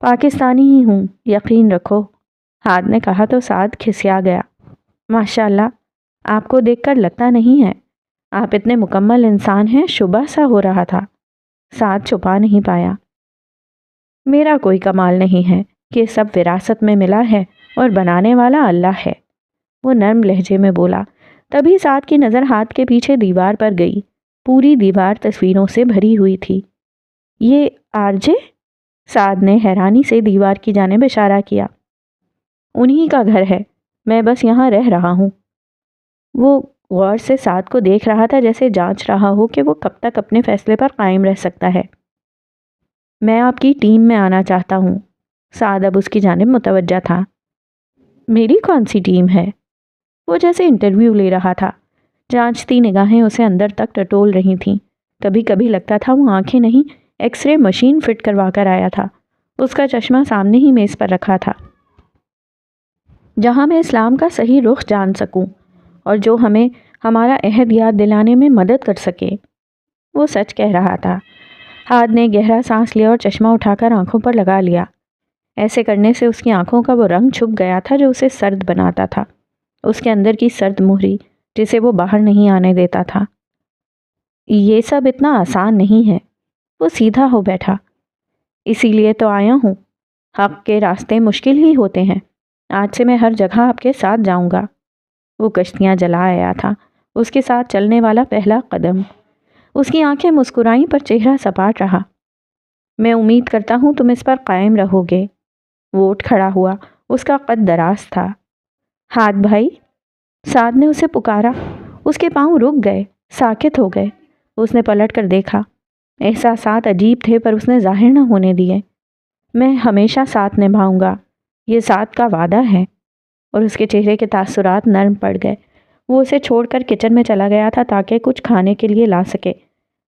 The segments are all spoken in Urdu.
پاکستانی ہی ہوں، یقین رکھو، ہاد نے کہا تو سعد کھسیا گیا۔ ماشاءاللہ، آپ کو دیکھ کر لگتا نہیں ہے، آپ اتنے مکمل انسان ہیں، شبہ سا ہو رہا تھا۔ سعد چھپا نہیں پایا۔ میرا کوئی کمال نہیں ہے، کہ سب وراثت میں ملا ہے اور بنانے والا اللہ ہے، وہ نرم لہجے میں بولا۔ تبھی سعد کی نظر ہاتھ کے پیچھے دیوار پر گئی۔ پوری دیوار تصویروں سے بھری ہوئی تھی۔ یہ آرجے؟ سعد نے حیرانی سے دیوار کی جانب اشارہ کیا۔ انہی کا گھر ہے، میں بس یہاں رہ رہا ہوں۔ وہ غور سے سعد کو دیکھ رہا تھا، جیسے جانچ رہا ہو کہ وہ کب تک اپنے فیصلے پر قائم رہ سکتا ہے۔ میں آپ کی ٹیم میں آنا چاہتا ہوں۔ سعد اب اس کی جانب متوجہ تھا۔ میری کون سی ٹیم ہے؟ وہ جیسے انٹرویو لے رہا تھا۔ جانچتی نگاہیں اسے اندر تک ٹٹول رہی تھیں۔ کبھی کبھی لگتا تھا وہ آنکھیں نہیں، ایکس رے مشین فٹ کروا کر آیا تھا۔ اس کا چشمہ سامنے ہی میز پر رکھا تھا، جہاں میں اسلام کا صحیح رخ جان سکوں اور جو ہمیں ہمارا عہد یاد دلانے میں مدد کر سکے۔ وہ سچ کہہ رہا تھا۔ ہاتھ نے گہرا سانس لیا اور چشمہ اٹھا کر آنکھوں پر لگا لیا۔ ایسے کرنے سے اس کی آنکھوں کا وہ رنگ چھپ گیا تھا جو اسے سرد بناتا تھا، اس کے اندر کی سرد مہری جسے وہ باہر نہیں آنے دیتا تھا۔ یہ سب اتنا آسان نہیں ہے۔ وہ سیدھا ہو بیٹھا۔ اسی لیے تو آیا ہوں۔ حق کے راستے مشکل ہی ہوتے ہیں۔ آج سے میں ہر جگہ آپ کے ساتھ جاؤں گا۔ وہ کشتیاں جلا آیا تھا، اس کے ساتھ چلنے والا پہلا قدم۔ اس کی آنکھیں مسکرائیں پر چہرہ سپاٹ رہا۔ میں امید کرتا ہوں تم اس پر قائم رہو گے۔ وہ اٹھ کھڑا ہوا، اس کا قد دراز تھا۔ ہاتھ بھائی، سعد نے اسے پکارا۔ اس کے پاؤں رک گئے، ساکت ہو گئے۔ اس نے پلٹ کر دیکھا۔ احساسات عجیب تھے پر اس نے ظاہر نہ ہونے دیے۔ میں ہمیشہ ساتھ نبھاؤں گا، یہ سعد کا وعدہ ہے۔ اور اس کے چہرے کے تاثرات نرم پڑ گئے۔ وہ اسے چھوڑ کر کچن میں چلا گیا تھا تاکہ کچھ کھانے کے لیے لا سکے،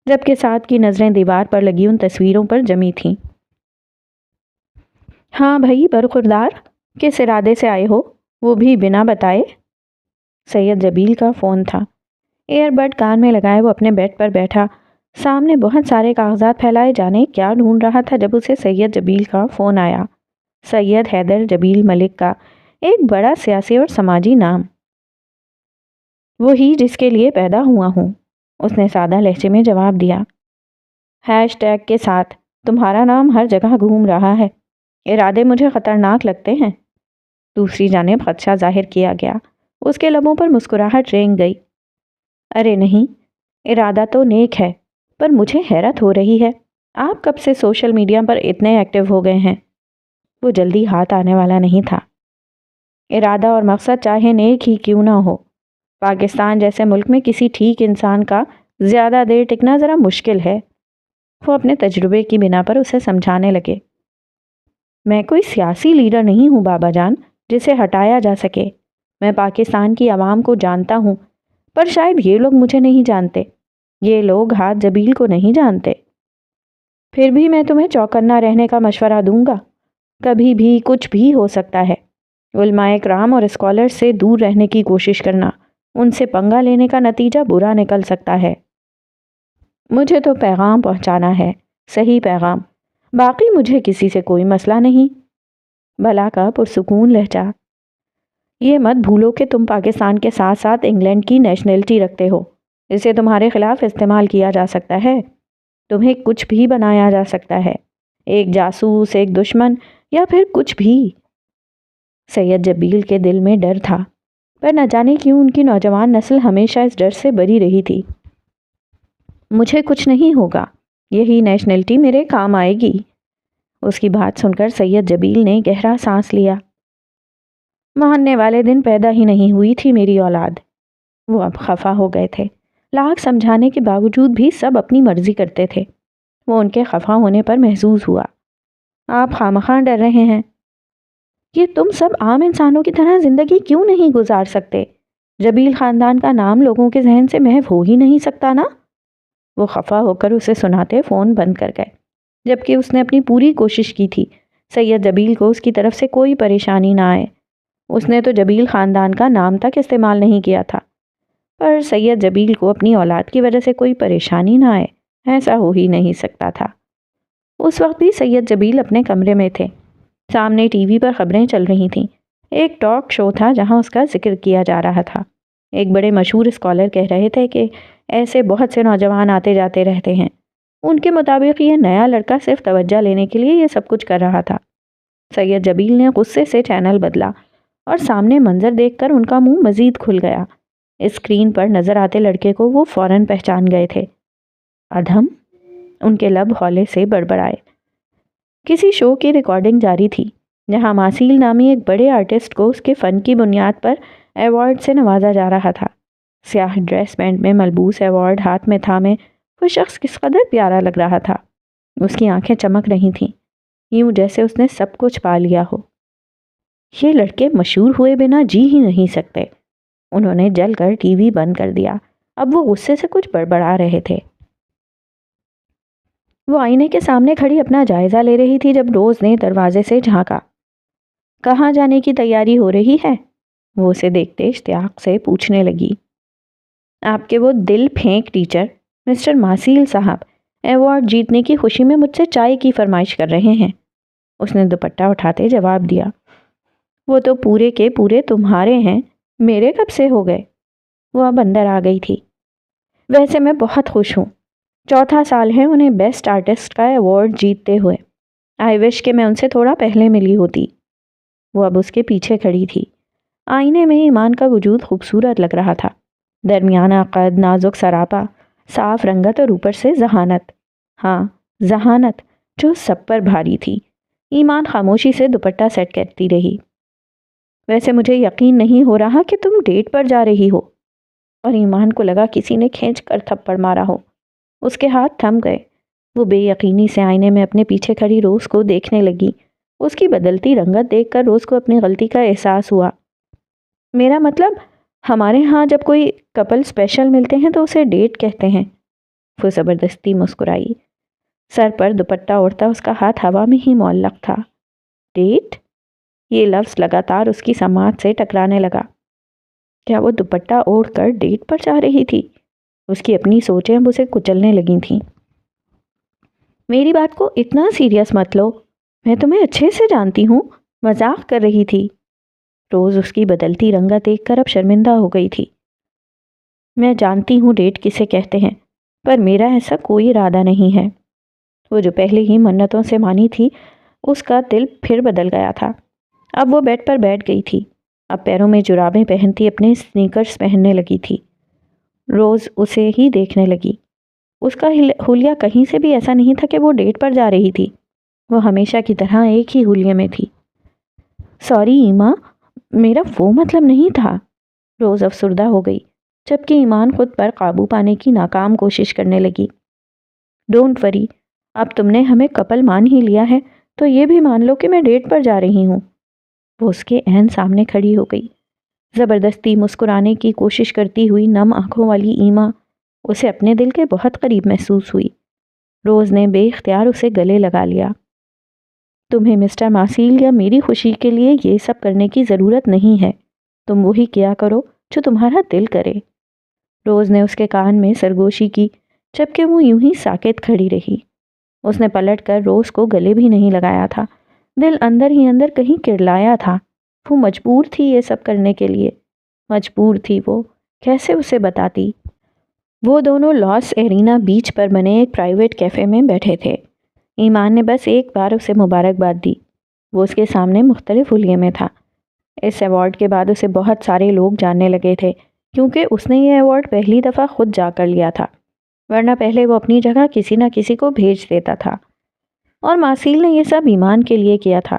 جبکہ سعد کی نظریں دیوار پر لگی ان تصویروں پر جمی تھیں۔ ہاں بھائی برخوردار، کس ارادے سے آئے ہو، وہ بھی بنا بتائے؟ سید جبیل کا فون تھا۔ ایئر بڈ کان میں لگائے وہ اپنے بیڈ پر بیٹھا، سامنے بہت سارے کاغذات پھیلائے، جانے کیا ڈھونڈ رہا تھا جب اسے سید جبیل کا فون آیا۔ سید حیدر جبیل ملک کا، ایک بڑا سیاسی اور سماجی نام، وہی جس کے لیے پیدا ہوا ہوں، اس نے سادہ لہجے میں جواب دیا۔ ہیش ٹیگ کے ساتھ تمہارا نام ہر جگہ گھوم رہا ہے، ارادے مجھے خطرناک لگتے ہیں۔ دوسری جانب خدشہ ظاہر کیا گیا۔ اس کے لبوں پر مسکراہٹ رینگ گئی۔ ارے نہیں، ارادہ تو نیک ہے، پر مجھے حیرت ہو رہی ہے، آپ کب سے سوشل میڈیا پر اتنے ایکٹیو ہو گئے ہیں؟ وہ جلدی ہاتھ آنے والا نہیں تھا۔ ارادہ اور مقصد چاہے نیک ہی کیوں نہ ہو، پاکستان جیسے ملک میں کسی ٹھیک انسان کا زیادہ دیر ٹکنا ذرا مشکل ہے۔ وہ اپنے تجربے کی بنا پر اسے سمجھانے لگے۔ میں کوئی سیاسی لیڈر نہیں ہوں بابا جان جسے ہٹایا جا سکے۔ میں پاکستان کی عوام کو جانتا ہوں، پر شاید یہ لوگ مجھے نہیں جانتے، یہ لوگ ہاتھ جبیل کو نہیں جانتے۔ پھر بھی میں تمہیں چوکنا رہنے کا مشورہ دوں گا، کبھی بھی کچھ بھی ہو سکتا ہے۔ علماء کرام اور اسکالر سے دور رہنے کی کوشش کرنا، ان سے پنگا لینے کا نتیجہ برا نکل سکتا ہے۔ مجھے تو پیغام پہنچانا ہے، صحیح پیغام، باقی مجھے کسی سے کوئی مسئلہ نہیں۔ بھلا کا پرسکون لہجہ۔ یہ مت بھولو کہ تم پاکستان کے ساتھ ساتھ انگلینڈ کی نیشنلٹی رکھتے ہو، اسے تمہارے خلاف استعمال کیا جا سکتا ہے، تمہیں کچھ بھی بنایا جا سکتا ہے، ایک جاسوس، ایک دشمن، یا پھر کچھ بھی۔ سید جبیل کے دل میں ڈر تھا، پر نہ جانے کیوں ان کی نوجوان نسل ہمیشہ اس ڈر سے بری رہی تھی۔ مجھے کچھ نہیں ہوگا، یہی نیشنلٹی میرے کام آئے گی۔ اس کی بات سن کر سید جبیل نے گہرا سانس لیا۔ ماننے والے دن پیدا ہی نہیں ہوئی تھی میری اولاد۔ وہ اب خفا ہو گئے تھے، لاکھ سمجھانے کے باوجود بھی سب اپنی مرضی کرتے تھے۔ وہ ان کے خفا ہونے پر محظوظ ہوا۔ آپ خامخواہ ڈر رہے ہیں، یہ تم سب عام انسانوں کی طرح زندگی کیوں نہیں گزار سکتے؟ جبیل خاندان کا نام لوگوں کے ذہن سے محو ہو ہی نہیں سکتا نا؟ وہ خفا ہو کر اسے سناتے فون بند کر گئے، جبکہ اس نے اپنی پوری کوشش کی تھی سید جبیل کو اس کی طرف سے کوئی پریشانی نہ آئے۔ اس نے تو جبیل خاندان کا نام تک استعمال نہیں کیا تھا، پر سید جبیل کو اپنی اولاد کی وجہ سے کوئی پریشانی نہ آئے، ایسا ہو ہی نہیں سکتا تھا۔ اس وقت بھی سید جبیل اپنے کمرے میں تھے۔ سامنے ٹی وی پر خبریں چل رہی تھیں۔ ایک ٹاک شو تھا جہاں اس کا ذکر کیا جا رہا تھا۔ ایک بڑے مشہور اسکالر کہہ رہے تھے کہ ایسے بہت سے نوجوان آتے جاتے رہتے ہیں۔ ان کے مطابق یہ نیا لڑکا صرف توجہ لینے کے لیے یہ سب کچھ کر رہا تھا۔ سید جبیل نے غصے سے چینل بدلا اور سامنے منظر دیکھ کر ان کا منہ مزید کھل گیا۔ اسکرین پر نظر آتے لڑکے کو وہ فوراً پہچان گئے تھے۔ ادھم، ان کے لب ہولے سے بڑبڑائے۔ کسی شو کی ریکارڈنگ جاری تھی جہاں ماسیل نامی ایک بڑے آرٹسٹ کو اس کے فن کی بنیاد پر ایوارڈ سے نوازا جا رہا تھا۔ سیاہ ڈریس بینڈ میں ملبوس ایوارڈ ہاتھ میں تھامے وہ شخص کس قدر پیارا لگ رہا تھا۔ اس کی آنکھیں چمک رہی تھیں، یوں جیسے اس نے سب کچھ پا لیا ہو۔ یہ لڑکے مشہور ہوئے بنا جی ہی نہیں سکتے۔ انہوں نے جل کر ٹی وی بند کر دیا۔ اب وہ غصے سے کچھ بڑبڑا رہے تھے۔ وہ آئینے کے سامنے کھڑی اپنا جائزہ لے رہی تھی جب روز نے دروازے سے جھانکا۔ کہاں جانے کی تیاری ہو رہی ہے؟ وہ اسے دیکھتے اشتیاق سے پوچھنے لگی۔ آپ کے وہ دل پھینک ٹیچر مسٹر ماسیل صاحب ایوارڈ جیتنے کی خوشی میں مجھ سے چائے کی فرمائش کر رہے ہیں۔ اس نے دوپٹہ اٹھاتے جواب دیا۔ وہ تو پورے کے پورے تمہارے ہیں، میرے کب سے ہو گئے؟ وہ اب اندر آ گئی تھی۔ ویسے میں بہت خوش ہوں، چوتھا سال ہے انہیں بیسٹ آرٹسٹ کا ایوارڈ جیتتے ہوئے۔ آئی وش کہ میں ان سے تھوڑا پہلے ملی ہوتی۔ وہ اب اس کے پیچھے کھڑی تھی۔ آئینے میں ایمان کا وجود خوبصورت لگ رہا تھا۔ درمیانہ قد، نازک سراپا، صاف رنگت اور اوپر سے ذہانت۔ ہاں، ذہانت جو سب پر بھاری تھی۔ ایمان خاموشی سے دوپٹہ سیٹ کرتی رہی۔ ویسے مجھے یقین نہیں ہو رہا کہ تم ڈیٹ پر جا رہی ہو۔ اور ایمان کو لگا کسی نے کھینچ کر تھپڑ مارا ہو۔ اس کے ہاتھ تھم گئے۔ وہ بے یقینی سے آئینے میں اپنے پیچھے کھڑی روز کو دیکھنے لگی۔ اس کی بدلتی رنگت دیکھ کر روز کو اپنی غلطی کا احساس ہوا۔ میرا مطلب، ہمارے ہاں جب کوئی کپل اسپیشل ملتے ہیں تو اسے ڈیٹ کہتے ہیں۔ وہ زبردستی مسکرائی۔ سر پر دوپٹہ اوڑھتا اس کا ہاتھ ہوا میں ہی معلق تھا۔ ڈیٹ؟ یہ لفظ لگاتار اس کی سماعت سے ٹکرانے لگا۔ کیا وہ دوپٹہ اوڑھ کر ڈیٹ پر جا رہی تھی؟ اس کی اپنی سوچیں اب اسے کچلنے لگی تھیں۔ میری بات کو اتنا سیریس مت لو، میں تمہیں اچھے سے جانتی ہوں، مذاق کر رہی تھی۔ روز اس کی بدلتی رنگت دیکھ کر اب شرمندہ ہو گئی تھی۔ میں جانتی ہوں ڈیٹ کسے کہتے ہیں، پر میرا ایسا کوئی ارادہ نہیں ہے۔ وہ جو پہلے ہی منتوں سے مانی تھی، اس کا دل پھر بدل گیا تھا۔ اب وہ بیڈ پر بیٹھ گئی تھی۔ اب پیروں میں جرابیں پہنتی اپنے سنیکرز پہننے لگی تھی۔ روز اسے ہی دیکھنے لگی۔ اس کا حلیہ کہیں سے بھی ایسا نہیں تھا کہ وہ ڈیٹ پر جا رہی تھی۔ وہ ہمیشہ کی طرح ایک ہی حلیے میں تھی۔ سوری ایما، میرا وہ مطلب نہیں تھا۔ روز افسردہ ہو گئی، جبکہ ایمان خود پر قابو پانے کی ناکام کوشش کرنے لگی۔ ڈونٹ وری، اب تم نے ہمیں کپل مان ہی لیا ہے تو یہ بھی مان لو کہ میں ڈیٹ پر جا رہی ہوں۔ وہ اس کے عین سامنے کھڑی ہو گئی، زبردستی مسکرانے کی کوشش کرتی ہوئی نم آنکھوں والی ایما اسے اپنے دل کے بہت قریب محسوس ہوئی۔ روز نے بے اختیار اسے گلے لگا لیا۔ تمہیں مسٹر ماسیل یا میری خوشی کے لیے یہ سب کرنے کی ضرورت نہیں ہے۔ تم وہی کیا کرو جو تمہارا دل کرے۔ روز نے اس کے کان میں سرگوشی کی، جبکہ وہ یوں ہی ساکت کھڑی رہی۔ اس نے پلٹ کر روز کو گلے بھی نہیں لگایا تھا۔ دل اندر ہی اندر کہیں کرلایا تھا۔ وہ مجبور تھی یہ سب کرنے کے لیے۔ مجبور تھی وہ، کیسے اسے بتاتی؟ وہ دونوں لاس ایرینا بیچ پر بنے ایک پرائیویٹ کیفے میں بیٹھے تھے۔ ایمان نے بس ایک بار اسے مبارکباد دی۔ وہ اس کے سامنے مختلف حلیے میں تھا۔ اس ایوارڈ کے بعد اسے بہت سارے لوگ جاننے لگے تھے، کیونکہ اس نے یہ ایوارڈ پہلی دفعہ خود جا کر لیا تھا، ورنہ پہلے وہ اپنی جگہ کسی نہ کسی کو بھیج دیتا تھا۔ اور ماسیل نے یہ سب ایمان کے لیے کیا تھا،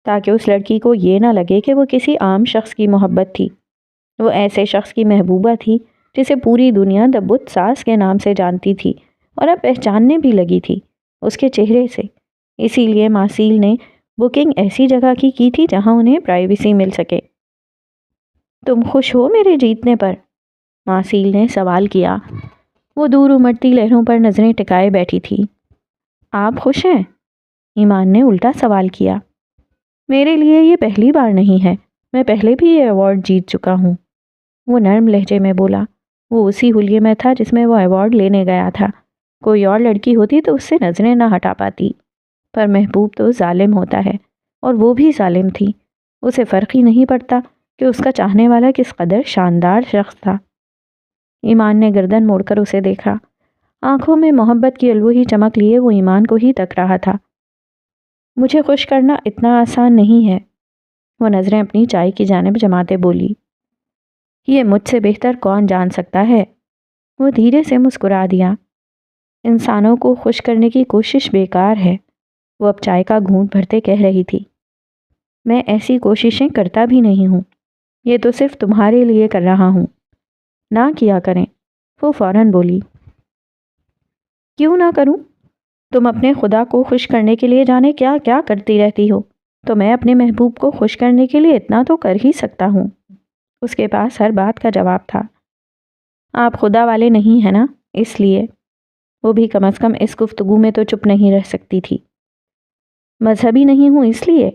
تاکہ اس لڑکی کو یہ نہ لگے کہ وہ کسی عام شخص کی محبت تھی۔ وہ ایسے شخص کی محبوبہ تھی جسے پوری دنیا دی بت ساز کے نام سے جانتی تھی اور اب پہچاننے بھی لگی تھی اس کے چہرے سے۔ اسی لیے ماسیل نے بکنگ ایسی جگہ کی تھی جہاں انہیں پرائیویسی مل سکے۔ تم خوش ہو میرے جیتنے پر؟ ماسیل نے سوال کیا۔ وہ دور امڑتی لہروں پر نظریں ٹکائے بیٹھی تھی۔ آپ خوش ہیں؟ ایمان نے الٹا سوال کیا۔ میرے لیے یہ پہلی بار نہیں ہے، میں پہلے بھی یہ ایوارڈ جیت چکا ہوں۔ وہ نرم لہجے میں بولا۔ وہ اسی حلیے میں تھا جس میں وہ ایوارڈ لینے گیا تھا۔ کوئی اور لڑکی ہوتی تو اس سے نظریں نہ ہٹا پاتی، پر محبوب تو ظالم ہوتا ہے، اور وہ بھی ظالم تھی۔ اسے فرق ہی نہیں پڑتا کہ اس کا چاہنے والا کس قدر شاندار شخص تھا۔ ایمان نے گردن موڑ کر اسے دیکھا۔ آنکھوں میں محبت کی الوہی چمک لیے وہ ایمان کو ہی تک رہا تھا۔ مجھے خوش کرنا اتنا آسان نہیں ہے، وہ نظریں اپنی چائے کی جانب جماتے بولی۔ یہ مجھ سے بہتر کون جان سکتا ہے؟ وہ دھیرے سے مسکرا دیا۔ انسانوں کو خوش کرنے کی کوشش بیکار ہے، وہ اب چائے کا گھونٹ بھرتے کہہ رہی تھی۔ میں ایسی کوششیں کرتا بھی نہیں ہوں، یہ تو صرف تمہارے لیے کر رہا ہوں۔ نہ کیا کریں، وہ فوراً بولی۔ کیوں نہ کروں؟ تم اپنے خدا کو خوش کرنے کے لیے جانے کیا کیا کرتی رہتی ہو، تو میں اپنے محبوب کو خوش کرنے کے لیے اتنا تو کر ہی سکتا ہوں۔ اس کے پاس ہر بات کا جواب تھا۔ آپ خدا والے نہیں ہیں نا، اس لیے۔ وہ بھی کم از کم اس گفتگو میں تو چپ نہیں رہ سکتی تھی۔ مذہبی نہیں ہوں اس لیے؟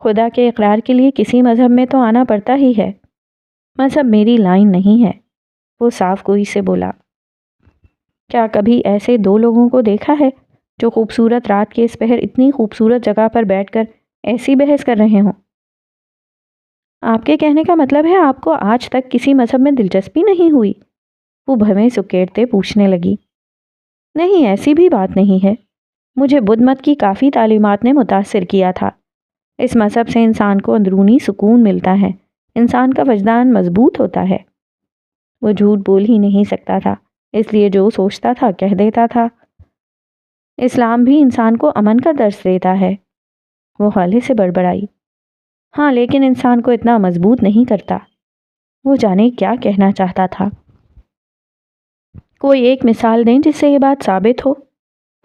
خدا کے اقرار کے لیے کسی مذہب میں تو آنا پڑتا ہی ہے۔ مذہب میری لائن نہیں ہے، وہ صاف گوئی سے بولا۔ کیا کبھی ایسے دو لوگوں کو دیکھا ہے جو خوبصورت رات کے اس پہر اتنی خوبصورت جگہ پر بیٹھ کر ایسی بحث کر رہے ہوں؟ آپ کے کہنے کا مطلب ہے آپ کو آج تک کسی مذہب میں دلچسپی نہیں ہوئی؟ وہ بھویں سکیڑتے پوچھنے لگی۔ نہیں، ایسی بھی بات نہیں ہے۔ مجھے بدھ مت کی کافی تعلیمات نے متاثر کیا تھا۔ اس مذہب سے انسان کو اندرونی سکون ملتا ہے، انسان کا وجدان مضبوط ہوتا ہے۔ وہ جھوٹ بول ہی نہیں سکتا تھا، اس لیے جو سوچتا تھا کہہ دیتا تھا۔ اسلام بھی انسان کو امن کا درس دیتا ہے، وہ حالے سے بڑبڑائی۔ ہاں، لیکن انسان کو اتنا مضبوط نہیں کرتا۔ وہ جانے کیا کہنا چاہتا تھا۔ کوئی ایک مثال دیں جس سے یہ بات ثابت ہو۔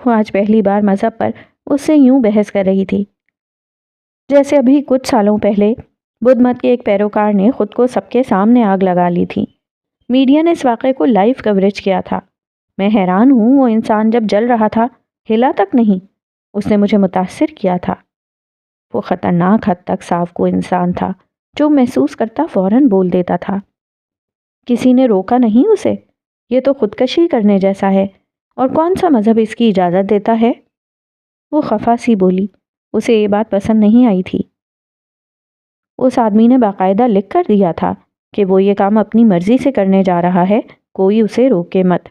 وہ آج پہلی بار مذہب پر اس سے یوں بحث کر رہی تھی جیسے ابھی کچھ سالوں پہلے بدھ مت کے ایک پیروکار نے خود کو سب کے سامنے آگ لگا لی تھی۔ میڈیا نے اس واقعے کو لائیو کوریج کیا تھا۔ میں حیران ہوں، وہ انسان جب جل رہا تھا ہلا تک نہیں۔ اس نے مجھے متاثر کیا تھا۔ وہ خطرناک حد تک صاف کو انسان تھا، جو محسوس کرتا فوراً بول دیتا تھا۔ کسی نے روکا نہیں اسے۔ یہ تو خودکشی کرنے جیسا ہے، اور کون سا مذہب اس کی اجازت دیتا ہے؟ وہ خفا سی بولی۔ اسے یہ بات پسند نہیں آئی تھی۔ اس آدمی نے باقاعدہ لکھ کر دیا تھا کہ وہ یہ کام اپنی مرضی سے کرنے جا رہا ہے، کوئی اسے روکے مت۔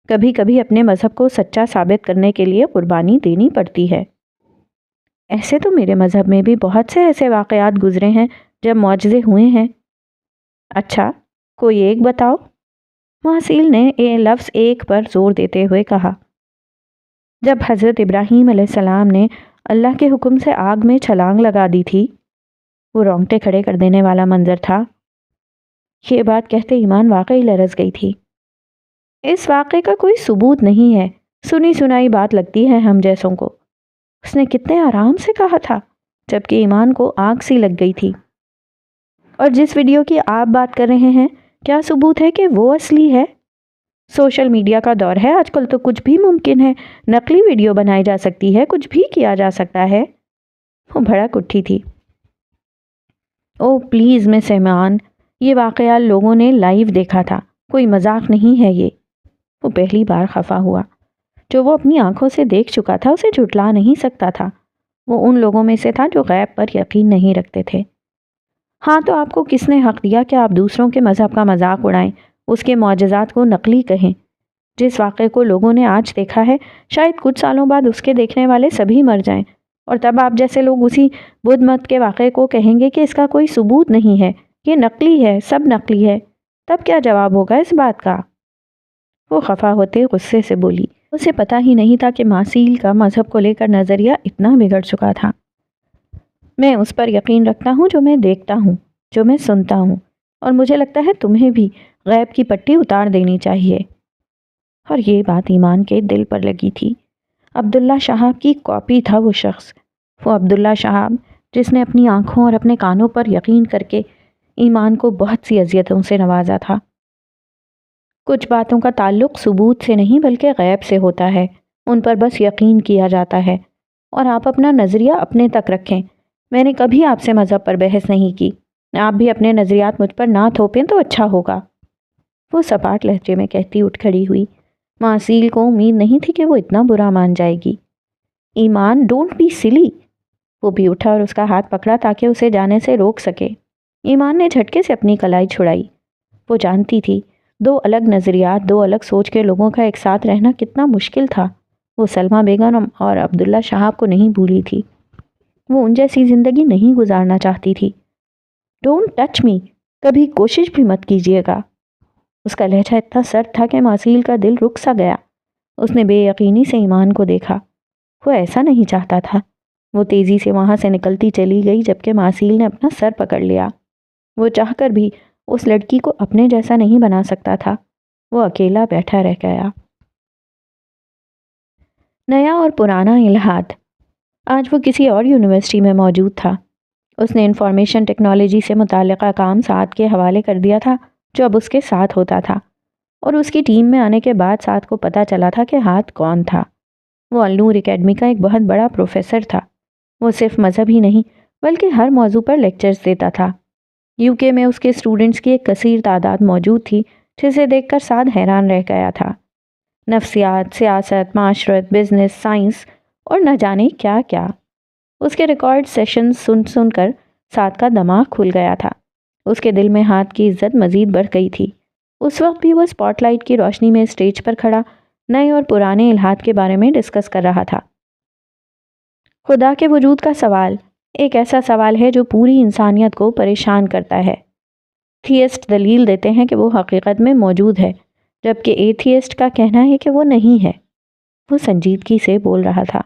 کبھی کبھی اپنے مذہب کو سچا ثابت کرنے کے لیے قربانی دینی پڑتی ہے۔ ایسے تو میرے مذہب میں بھی بہت سے ایسے واقعات گزرے ہیں جب معجزے ہوئے ہیں۔ اچھا، کوئی ایک بتاؤ، محصیل نے لفظ ایک پر زور دیتے ہوئے کہا۔ جب حضرت ابراہیم علیہ السلام نے اللہ کے حکم سے آگ میں چھلانگ لگا دی تھی، وہ رونگٹے کھڑے کر دینے والا منظر تھا۔ یہ بات کہتے ایمان واقعی لرز گئی تھی۔ اس واقعے کا کوئی ثبوت نہیں ہے، سنی سنائی بات لگتی ہے ہم جیسوں کو۔ اس نے کتنے آرام سے کہا تھا، جبکہ ایمان کو آگ سی لگ گئی تھی۔ اور جس ویڈیو کی آپ بات کر رہے ہیں، کیا ثبوت ہے کہ وہ اصلی ہے؟ سوشل میڈیا کا دور ہے، آج کل تو کچھ بھی ممکن ہے۔ نقلی ویڈیو بنائی جا سکتی ہے، کچھ بھی کیا جا سکتا ہے۔ وہ بھڑک اٹھی تھی۔ او پلیز مس ایمان، یہ واقعہ لوگوں نے لائیو دیکھا تھا، کوئی مذاق نہیں ہے یہ۔ وہ پہلی بار خفا ہوا۔ جو وہ اپنی آنکھوں سے دیکھ چکا تھا اسے جھٹلا نہیں سکتا تھا۔ وہ ان لوگوں میں سے تھا جو غیب پر یقین نہیں رکھتے تھے۔ ہاں، تو آپ کو کس نے حق دیا کہ آپ دوسروں کے مذہب کا مذاق اڑائیں، اس کے معجزات کو نقلی کہیں؟ جس واقعے کو لوگوں نے آج دیکھا ہے، شاید کچھ سالوں بعد اس کے دیکھنے والے سبھی مر جائیں، اور تب آپ جیسے لوگ اسی بدھ مت کے واقعے کو کہیں گے کہ اس کا کوئی ثبوت نہیں ہے، یہ نقلی ہے، سب نقلی ہے۔ تب کیا جواب ہوگا اس بات کا؟ وہ خفا ہوتے غصے سے بولی۔ اسے پتہ ہی نہیں تھا کہ ماسیل کا مذہب کو لے کر نظریہ اتنا بگڑ چکا تھا۔ میں اس پر یقین رکھتا ہوں جو میں دیکھتا ہوں، جو میں سنتا ہوں، اور مجھے لگتا ہے تمہیں بھی غیب کی پٹی اتار دینی چاہیے۔ اور یہ بات ایمان کے دل پر لگی تھی۔ عبداللہ شہاب کی کاپی تھا وہ شخص، وہ عبداللہ شہاب جس نے اپنی آنکھوں اور اپنے کانوں پر یقین کر کے ایمان کو بہت سی اذیتوں سے نوازا تھا۔ کچھ باتوں کا تعلق ثبوت سے نہیں بلکہ غیب سے ہوتا ہے، ان پر بس یقین کیا جاتا ہے، اور آپ اپنا نظریہ اپنے تک رکھیں۔ میں نے کبھی آپ سے مذہب پر بحث نہیں کی، آپ بھی اپنے نظریات مجھ پر نہ تھوپیں تو اچھا ہوگا۔ وہ سپاٹ لہجے میں کہتی اٹھ کھڑی ہوئی۔ معصیل کو امید نہیں تھی کہ وہ اتنا برا مان جائے گی۔ ایمان، ڈونٹ بی سلی، وہ بھی اٹھا اور اس کا ہاتھ پکڑا تاکہ اسے جانے سے روک سکے۔ ایمان نے جھٹکے سے اپنی کلائی چھڑائی۔ وہ جانتی تھی دو الگ نظریات، دو الگ سوچ کے لوگوں کا ایک ساتھ رہنا کتنا مشکل تھا۔ وہ سلمیٰ بیگم اور عبداللہ شہاب کو نہیں بھولی تھی۔ وہ ان جیسی زندگی نہیں گزارنا چاہتی تھی۔ ڈونٹ ٹچ می، کبھی کوشش بھی مت کیجیے گا۔ اس کا لہجہ اتنا سرد تھا کہ ماسیل کا دل رک سا گیا۔ اس نے بے یقینی سے ایمان کو دیکھا۔ وہ ایسا نہیں چاہتا تھا۔ وہ تیزی سے وہاں سے نکلتی چلی گئی جبکہ ماسیل نے اپنا سر پکڑ لیا۔ وہ چاہ کر بھی اس لڑکی کو اپنے جیسا نہیں بنا سکتا تھا۔ وہ اکیلا بیٹھا رہ گیا۔ نیا اور پرانا الہاد۔ آج وہ کسی اور یونیورسٹی میں موجود تھا۔ اس نے انفارمیشن ٹیکنالوجی سے متعلقہ کام سعد کے حوالے کر دیا تھا جو اب اس کے ساتھ ہوتا تھا، اور اس کی ٹیم میں آنے کے بعد سعد کو پتہ چلا تھا کہ ہاتھ کون تھا۔ وہ النور اکیڈمی کا ایک بہت بڑا پروفیسر تھا۔ وہ صرف مذہب ہی نہیں بلکہ ہر موضوع پر لیکچرز دیتا تھا۔ UK میں اس کے اسٹوڈنٹس کی ایک کثیر تعداد موجود تھی جسے دیکھ کر سعد حیران رہ گیا تھا۔ نفسیات، سیاست، معاشرت، بزنس، سائنس اور نہ جانے کیا کیا۔ اس کے ریکارڈ سیشنز سن کر سعد کا دماغ کھل گیا تھا۔ اس کے دل میں ہاتھ کی عزت مزید بڑھ گئی تھی۔ اس وقت بھی وہ اسپاٹ لائٹ کی روشنی میں اسٹیج پر کھڑا نئے اور پرانے الہاد کے بارے میں ڈسکس کر رہا تھا۔ خدا کے وجود کا سوال ایک ایسا سوال ہے جو پوری انسانیت کو پریشان کرتا ہے۔ تھیسٹ دلیل دیتے ہیں کہ وہ حقیقت میں موجود ہے، جبکہ ایتھیسٹ کا کہنا ہے کہ وہ نہیں ہے۔ وہ سنجیدگی سے بول رہا تھا۔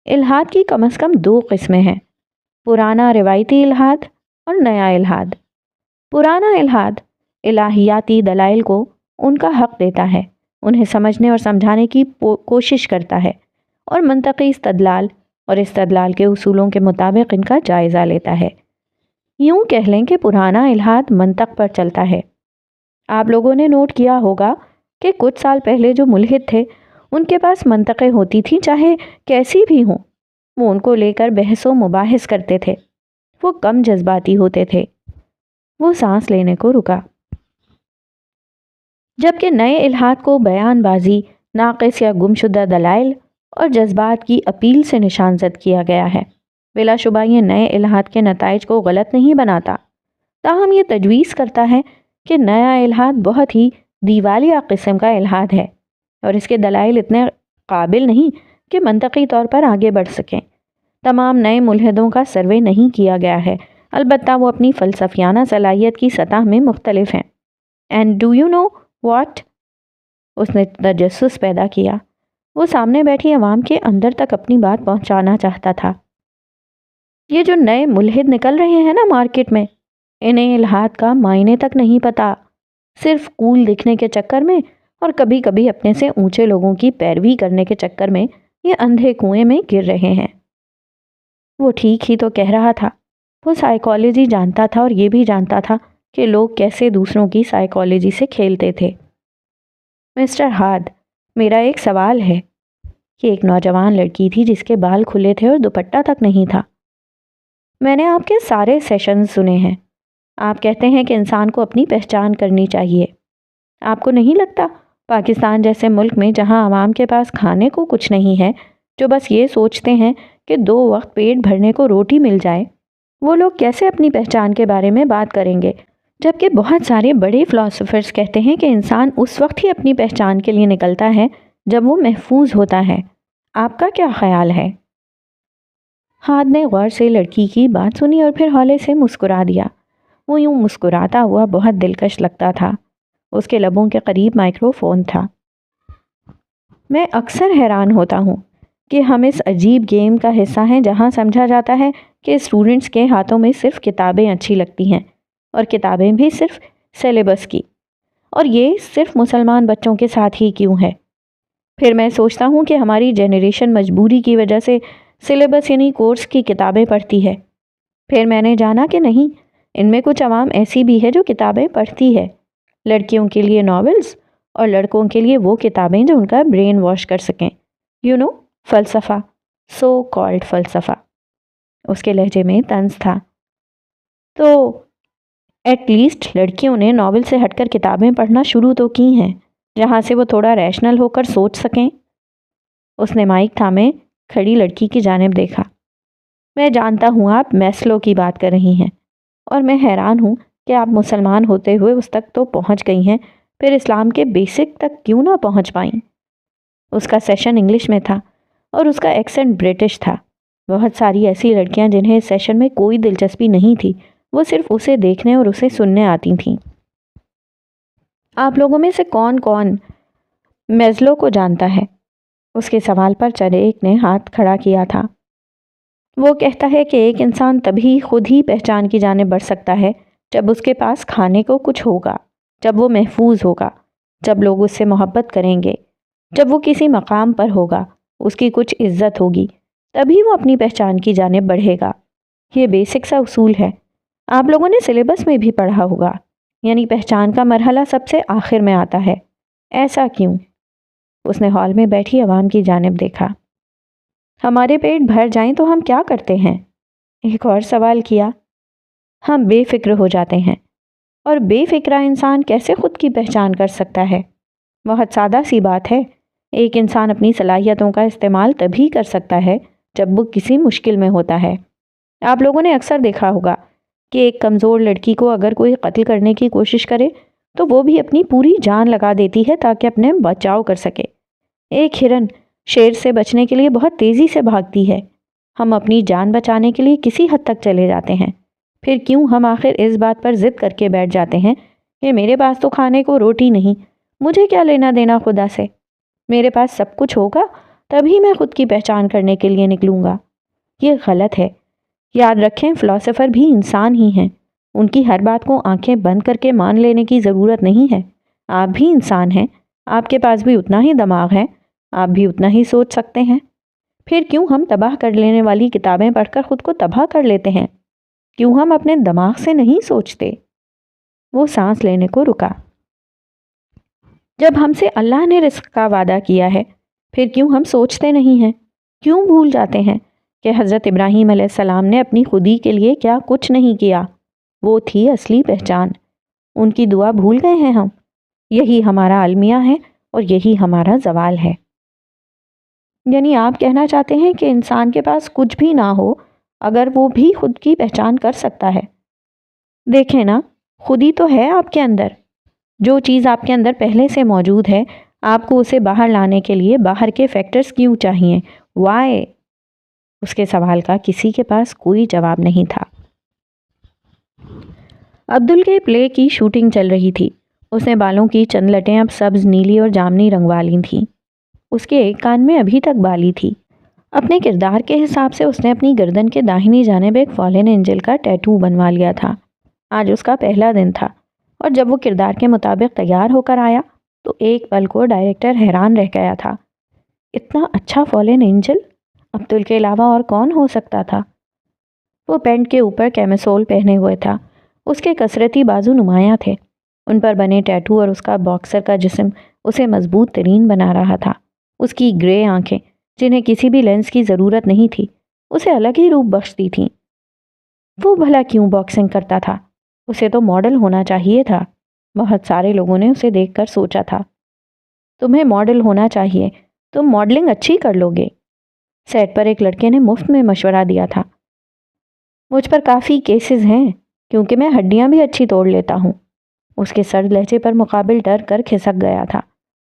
الہاد کی کم از کم دو قسمیں ہیں، پرانا روایتی الہاد اور نیا الہاد۔ پرانا الہاد الہیاتی دلائل کو ان کا حق دیتا ہے، انہیں سمجھنے اور سمجھانے کی کوشش کرتا ہے، اور منطقی استدلال اور استدلال کے اصولوں کے مطابق ان کا جائزہ لیتا ہے۔ یوں کہہ لیں کہ پرانا الہاد منطق پر چلتا ہے۔ آپ لوگوں نے نوٹ کیا ہوگا کہ کچھ سال پہلے جو ملحد تھے ان کے پاس منطقیں ہوتی تھیں چاہے کیسی بھی ہوں، وہ ان کو لے کر بحث و مباحث کرتے تھے۔ وہ کم جذباتی ہوتے تھے۔ وہ سانس لینے کو رکا۔ جبکہ نئے الہاد کو بیان بازی، ناقص یا گمشدہ دلائل اور جذبات کی اپیل سے نشان زد کیا گیا ہے۔ بلا شبہ یہ نئے الہاد کے نتائج کو غلط نہیں بناتا، تاہم یہ تجویز کرتا ہے کہ نیا الہاد بہت ہی دیوالیہ قسم کا الہاد ہے، اور اس کے دلائل اتنے قابل نہیں کہ منطقی طور پر آگے بڑھ سکیں۔ تمام نئے ملحدوں کا سروے نہیں کیا گیا ہے، البتہ وہ اپنی فلسفیانہ صلاحیت کی سطح میں مختلف ہیں۔ And do you know what? اس نے تجسس پیدا کیا۔ وہ سامنے بیٹھی عوام کے اندر تک اپنی بات پہنچانا چاہتا تھا۔ یہ جو نئے ملحد نکل رہے ہیں نا مارکیٹ میں، انہیں الہاد کا معنی تک نہیں پتا، صرف کول دکھنے کے چکر میں اور کبھی کبھی اپنے سے اونچے لوگوں کی پیروی کرنے کے چکر میں یہ اندھے کنویں میں گر رہے ہیں۔ وہ ٹھیک ہی تو کہہ رہا تھا۔ وہ سائیکالوجی جانتا تھا اور یہ بھی جانتا تھا کہ لوگ کیسے دوسروں کی سائیکالوجی سے کھیلتے تھے۔ مسٹر ہاد، میرا ایک سوال ہے۔ یہ ایک نوجوان لڑکی تھی جس کے بال کھلے تھے اور دوپٹہ تک نہیں تھا۔ میں نے آپ کے سارے سیشنز سنے ہیں۔ آپ کہتے ہیں کہ انسان کو اپنی پہچان کرنی چاہیے۔ آپ کو نہیں لگتا پاکستان جیسے ملک میں جہاں عوام کے پاس کھانے کو کچھ نہیں ہے، جو بس یہ سوچتے ہیں کہ 2 وقت پیٹ بھرنے کو روٹی مل جائے، وہ لوگ کیسے اپنی پہچان کے بارے میں بات کریں گے؟ جبکہ بہت سارے بڑے فلاسفرز کہتے ہیں کہ انسان اس وقت ہی اپنی پہچان کے لیے نکلتا ہے جب وہ محفوظ ہوتا ہے۔ آپ کا کیا خیال ہے؟ ہاد نے غور سے لڑکی کی بات سنی اور پھر ہولے سے مسکرا دیا۔ وہ یوں مسکراتا ہوا بہت دلکش لگتا تھا۔ اس کے لبوں کے قریب مائکرو فون تھا۔ میں اکثر حیران ہوتا ہوں کہ ہم اس عجیب گیم کا حصہ ہیں جہاں سمجھا جاتا ہے کہ اسٹوڈنٹس کے ہاتھوں میں صرف کتابیں اچھی لگتی ہیں، اور کتابیں بھی صرف سلیبس کی، اور یہ صرف مسلمان بچوں کے ساتھ ہی کیوں ہے؟ پھر میں سوچتا ہوں کہ ہماری جنریشن مجبوری کی وجہ سے سلیبس یعنی کورس کی کتابیں پڑھتی ہے۔ پھر میں نے جانا کہ نہیں، ان میں کچھ عوام ایسی بھی ہے جو کتابیں پڑھتی ہے، لڑکیوں کے لیے ناولز اور لڑکوں کے لیے وہ کتابیں جو ان کا برین واش کر سکیں، فلسفہ، سو کالڈ فلسفہ۔ اس کے لہجے میں طنز تھا۔ تو ایٹ لیسٹ لڑکیوں نے ناول سے ہٹ کر کتابیں پڑھنا شروع تو کی ہیں، جہاں سے وہ تھوڑا ریشنل ہو کر سوچ سکیں۔ اس نے مائک تھامے کھڑی لڑکی کی جانب دیکھا۔ میں جانتا ہوں آپ میسلو کی بات کر رہی ہیں، اور میں حیران ہوں کہ آپ مسلمان ہوتے ہوئے اس تک تو پہنچ گئی ہیں، پھر اسلام کے بیسک تک کیوں نہ پہنچ پائیں؟ اس کا سیشن انگلش میں تھا اور اس کا ایکسنٹ برٹش تھا۔ بہت ساری ایسی لڑکیاں جنہیں اس سیشن میں کوئی دلچسپی نہیں تھی، وہ صرف اسے دیکھنے اور اسے سننے آتی تھیں۔ آپ لوگوں میں سے کون کون میزلو کو جانتا ہے؟ اس کے سوال پر ایک نے ہاتھ کھڑا کیا تھا۔ وہ کہتا ہے کہ ایک انسان تبھی خود ہی پہچان کی جانب بڑھ سکتا ہے جب اس کے پاس کھانے کو کچھ ہوگا، جب وہ محفوظ ہوگا، جب لوگ اس سے محبت کریں گے، جب وہ کسی مقام پر ہوگا، اس کی کچھ عزت ہوگی، تبھی وہ اپنی پہچان کی جانب بڑھے گا۔ یہ بیسک سا اصول ہے، آپ لوگوں نے سلیبس میں بھی پڑھا ہوگا، یعنی پہچان کا مرحلہ سب سے آخر میں آتا ہے۔ ایسا کیوں؟ اس نے ہال میں بیٹھی عوام کی جانب دیکھا۔ ہمارے پیٹ بھر جائیں تو ہم کیا کرتے ہیں؟ ایک اور سوال کیا۔ ہم بے فکر ہو جاتے ہیں، اور بے فکرہ انسان کیسے خود کی پہچان کر سکتا ہے؟ بہت سادہ سی بات ہے، ایک انسان اپنی صلاحیتوں کا استعمال تبھی کر سکتا ہے جب وہ کسی مشکل میں ہوتا ہے۔ آپ لوگوں نے اکثر دیکھا ہوگا کہ ایک کمزور لڑکی کو اگر کوئی قتل کرنے کی کوشش کرے تو وہ بھی اپنی پوری جان لگا دیتی ہے تاکہ اپنے بچاؤ کر سکے۔ ایک ہرن شیر سے بچنے کے لیے بہت تیزی سے بھاگتی ہے۔ ہم اپنی جان بچانے کے لیے کسی حد تک چلے جاتے ہیں، پھر کیوں ہم آخر اس بات پر ضد کر کے بیٹھ جاتے ہیں کہ میرے پاس تو کھانے کو روٹی نہیں، مجھے کیا لینا دینا خدا سے، میرے پاس سب کچھ ہوگا تبھی میں خود کی پہچان کرنے کے لیے نکلوں گا۔ یہ غلط ہے۔ یاد رکھیں، فلاسفر بھی انسان ہی ہیں، ان کی ہر بات کو آنکھیں بند کر کے مان لینے کی ضرورت نہیں ہے۔ آپ بھی انسان ہیں، آپ کے پاس بھی اتنا ہی دماغ ہے، آپ بھی اتنا ہی سوچ سکتے ہیں۔ پھر کیوں ہم تباہ کر لینے والی کتابیں پڑھ کر خود کو تباہ کر لیتے ہیں؟ کیوں ہم اپنے دماغ سے نہیں سوچتے؟ وہ سانس لینے کو رکا۔ جب ہم سے اللہ نے رزق کا وعدہ کیا ہے، پھر کیوں ہم سوچتے نہیں ہیں؟ کیوں بھول جاتے ہیں کہ حضرت ابراہیم علیہ السلام نے اپنی خودی کے لیے کیا کچھ نہیں کیا؟ وہ تھی اصلی پہچان۔ ان کی دعا بھول گئے ہیں ہم؟ یہی ہمارا المیہ ہے اور یہی ہمارا زوال ہے۔ یعنی آپ کہنا چاہتے ہیں کہ انسان کے پاس کچھ بھی نہ ہو اگر وہ بھی خود کی پہچان کر سکتا ہے؟ دیکھیں نا، خودی تو ہے آپ کے اندر۔ جو چیز آپ کے اندر پہلے سے موجود ہے، آپ کو اسے باہر لانے کے لیے باہر کے فیکٹرز کیوں چاہیے؟ وائی؟ اس کے سوال کا کسی کے پاس کوئی جواب نہیں تھا۔ عبدل کے پلے کی شوٹنگ چل رہی تھی۔ اس نے بالوں کی چند لٹیں اب سبز، نیلی اور جامنی رنگ والی تھیں۔ اس کے ایک کان میں ابھی تک بالی تھی۔ اپنے کردار کے حساب سے اس نے اپنی گردن کے داہنی جانب ایک فالن اینجل کا ٹیٹو بنوا لیا تھا۔ آج اس کا پہلا دن تھا، اور جب وہ کردار کے مطابق تیار ہو کر آیا تو ایک پل کو ڈائریکٹر حیران رہ گیا تھا۔ اتنا اچھا فالن اینجل عبدل کے علاوہ اور کون ہو سکتا تھا؟ وہ پینٹ کے اوپر کیمیسول پہنے ہوئے تھا۔ اس کے کثرتی بازو نمایاں تھے، ان پر بنے ٹیٹو اور اس کا باکسر کا جسم اسے مضبوط ترین بنا رہا تھا۔ اس کی گرے آنکھیں، جنہیں کسی بھی لینس کی ضرورت نہیں تھی، اسے الگ ہی روپ بخشتی تھیں۔ وہ بھلا کیوں باکسنگ کرتا تھا؟ اسے تو ماڈل ہونا چاہیے تھا۔ بہت سارے لوگوں نے اسے دیکھ کر سوچا تھا، تمہیں ماڈل ہونا چاہیے، تم ماڈلنگ اچھی کر لو گے۔ سیٹ پر ایک لڑکے نے مفت میں مشورہ دیا تھا، مجھ پر کافی کیسز ہیں کیونکہ میں ہڈیاں بھی اچھی توڑ لیتا ہوں۔ اس کے سرد لہجے پر مقابل ڈر کر کھسک گیا تھا۔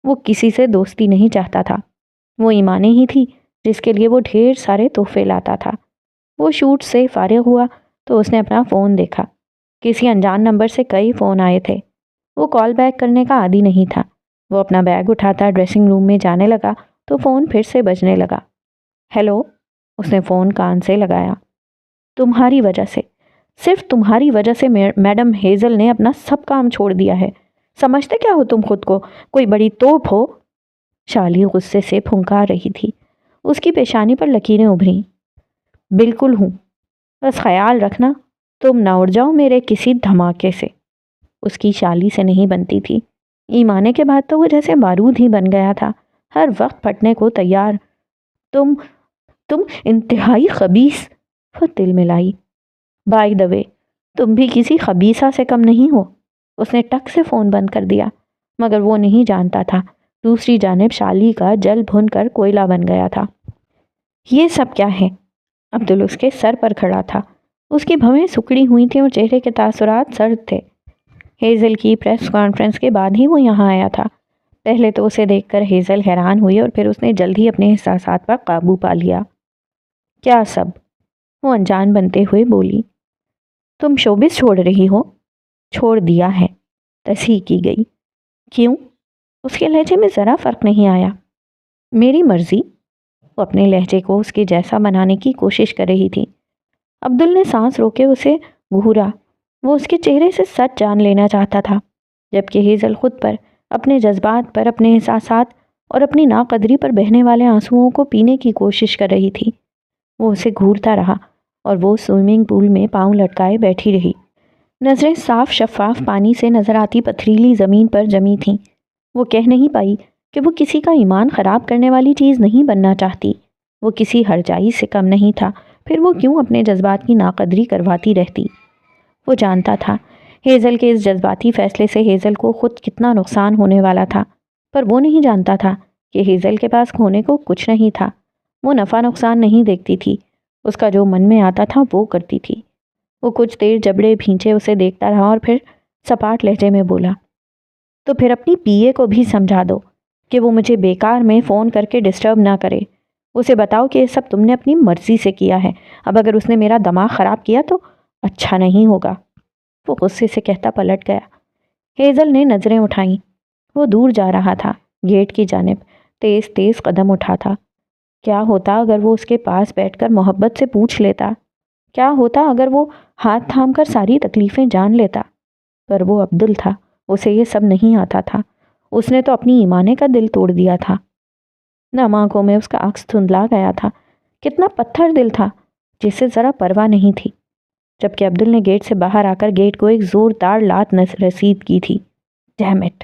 وہ کسی سے دوستی نہیں چاہتا تھا، وہ ایمانے ہی تھی جس کے لیے وہ ڈھیر سارے تحفے لاتا تھا۔ وہ شوٹ سے فارغ ہوا تو اس نے اپنا فون دیکھا۔ کسی انجان نمبر سے کئی فون آئے تھے۔ وہ کال بیک کرنے کا عادی نہیں تھا۔ وہ اپنا بیگ اٹھاتا ڈریسنگ روم میں جانے لگا تو فون پھر سے بجنے لگا۔ ہیلو، اس نے فون کان سے لگایا۔ تمہاری وجہ سے، صرف تمہاری وجہ سے میڈم ہیزل نے اپنا سب کام چھوڑ دیا ہے۔ سمجھتے کیا ہو تم خود کو؟ کوئی بڑی توپ ہو؟ شالی غصے سے پھنکار رہی تھی۔ اس کی پیشانی پر لکیریں ابھریں۔ بالکل ہوں، بس خیال رکھنا تم نہ اڑ جاؤ میرے کسی دھماکے سے۔ اس کی شالی سے نہیں بنتی تھی۔ ایمانے کے بعد تو وہ جیسے بارود ہی بن گیا تھا، ہر وقت پھٹنے کو تیار۔ تم انتہائی خبیث، وہ دل ملائی۔ بائی دا وے، تم بھی کسی خبیثہ سے کم نہیں ہو۔ اس نے ٹک سے فون بند کر دیا، مگر وہ نہیں جانتا تھا دوسری جانب شالی کا جل بھن کر کوئلہ بن گیا تھا۔ یہ سب کیا ہے؟ عبدل اس کے سر پر کھڑا تھا، اس کی بھویں سکڑی ہوئی تھیں اور چہرے کے تاثرات سرد تھے۔ ہیزل کی پریس کانفرنس کے بعد ہی وہ یہاں آیا تھا۔ پہلے تو اسے دیکھ کر ہیزل حیران ہوئی اور پھر اس نے جلد ہی اپنے احساسات پر قابو پا لیا۔ کیا سب؟ وہ انجان بنتے ہوئے بولی۔ تم شوبز چھوڑ رہی ہو؟ چھوڑ دیا ہے، تصحیح کی گئی۔ کیوں؟ اس کے لہجے میں ذرا فرق نہیں آیا۔ میری مرضی۔ وہ اپنے لہجے کو اس کے جیسا بنانے کی کوشش کر رہی تھی۔ عبدل نے سانس روکے اسے گھورا۔ وہ اس کے چہرے سے سچ جان لینا چاہتا تھا، جبکہ ہیزل خود پر، اپنے جذبات پر، اپنے احساسات اور اپنی ناقدری پر بہنے والے آنسوؤں کو پینے کی کوشش کر رہی تھی۔ وہ اسے گھورتا رہا اور وہ سوئمنگ پول میں پاؤں لٹکائے بیٹھی رہی۔ نظریں صاف شفاف پانی سے نظر آتی پتھریلی زمین پر جمی تھیں۔ وہ کہہ نہیں پائی کہ وہ کسی کا ایمان خراب کرنے والی چیز نہیں بننا چاہتی۔ وہ کسی ہرجائی سے کم نہیں تھا، پھر وہ کیوں اپنے جذبات کی ناقدری کرواتی رہتی؟ وہ جانتا تھا ہیزل کے اس جذباتی فیصلے سے ہیزل کو خود کتنا نقصان ہونے والا تھا، پر وہ نہیں جانتا تھا کہ ہیزل کے پاس کھونے کو کچھ نہیں تھا۔ وہ نفع نقصان نہیں دیکھتی تھی، اس کا جو من میں آتا تھا وہ کرتی تھی۔ وہ کچھ دیر جبڑے بھینچے اسے دیکھتا رہا اور پھر سپاٹ لہجے میں بولا، تو پھر اپنی پی اے کو بھی سمجھا دو کہ وہ مجھے بیکار میں فون کر کے ڈسٹرب نہ کرے۔ اسے بتاؤ کہ یہ سب تم نے اپنی مرضی سے کیا ہے، اب اگر اس نے میرا دماغ خراب کیا تو اچھا نہیں ہوگا۔ وہ غصے سے کہتا پلٹ گیا۔ ہیزل نے نظریں اٹھائیں۔ وہ دور جا رہا تھا، گیٹ کی جانب، تیز تیز قدم اٹھا تھا۔ کیا ہوتا اگر وہ اس کے پاس بیٹھ کر محبت سے پوچھ لیتا؟ کیا ہوتا اگر وہ ہاتھ تھام کر ساری تکلیفیں جان لیتا؟ پر وہ عبدل تھا، اسے یہ سب نہیں آتا تھا۔ اس نے تو اپنی ایمانے کا دل توڑ دیا تھا۔ نم آنکھوں میں اس کا عکس دھندلا گیا تھا۔ کتنا پتھر دل تھا جسے ذرا پرواہ نہیں تھی، جبکہ عبدل نے گیٹ سے باہر آ کر گیٹ کو ایک زوردار لات رسید کی تھی۔ Dam it!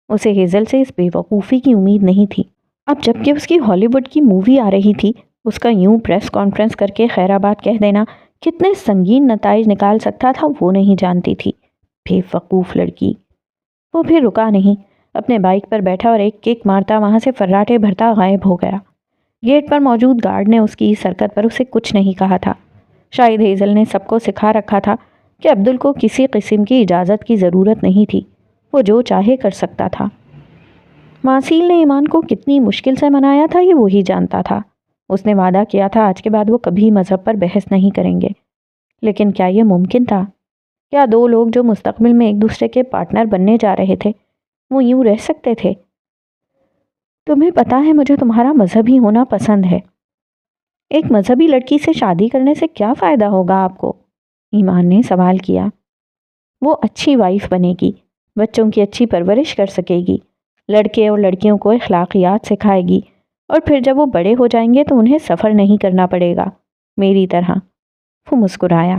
اسے ہیزل سے اس بے وقوفی کی امید نہیں تھی۔ اب جبکہ اس کی ہالی ووڈ کی مووی آ رہی تھی، اس کا یوں پریس کانفرنس کر کے خیرآباد کہہ دینا کتنے سنگین نتائج نکال سکتا تھا وہ نہیں جانتی تھی۔ بے وقوف لڑکی! وہ پھر رکا نہیں، اپنے بائک پر بیٹھا اور ایک کک مارتا وہاں سے فراٹے بھرتا غائب ہو گیا۔ گیٹ پر موجود گارڈ نے اس کی اس حرکت پر اسے کچھ نہیں کہا تھا۔ شاید ہیزل نے سب کو سکھا رکھا تھا کہ عبدل کو کسی قسم کی اجازت کی ضرورت نہیں تھی، وہ جو چاہے کر سکتا تھا۔ ماسیل نے ایمان کو کتنی مشکل سے منایا تھا یہ وہی جانتا تھا۔ اس نے وعدہ کیا تھا آج کے بعد وہ کبھی مذہب پر بحث نہیں کریں گے، لیکن کیا یہ ممکن تھا؟ کیا دو لوگ جو مستقبل میں ایک دوسرے کے پارٹنر بننے جا رہے تھے وہ یوں رہ سکتے تھے؟ تمہیں پتا ہے مجھے تمہارا مذہبی ہونا پسند ہے۔ ایک مذہبی لڑکی سے شادی کرنے سے کیا فائدہ ہوگا آپ کو؟ ایمان نے سوال کیا۔ وہ اچھی وائف بنے گی، بچوں کی اچھی پرورش کر سکے گی، لڑکے اور لڑکیوں کو اخلاقیات سکھائے گی، اور پھر جب وہ بڑے ہو جائیں گے تو انہیں سفر نہیں کرنا پڑے گا میری طرح۔ وہ مسکرایا۔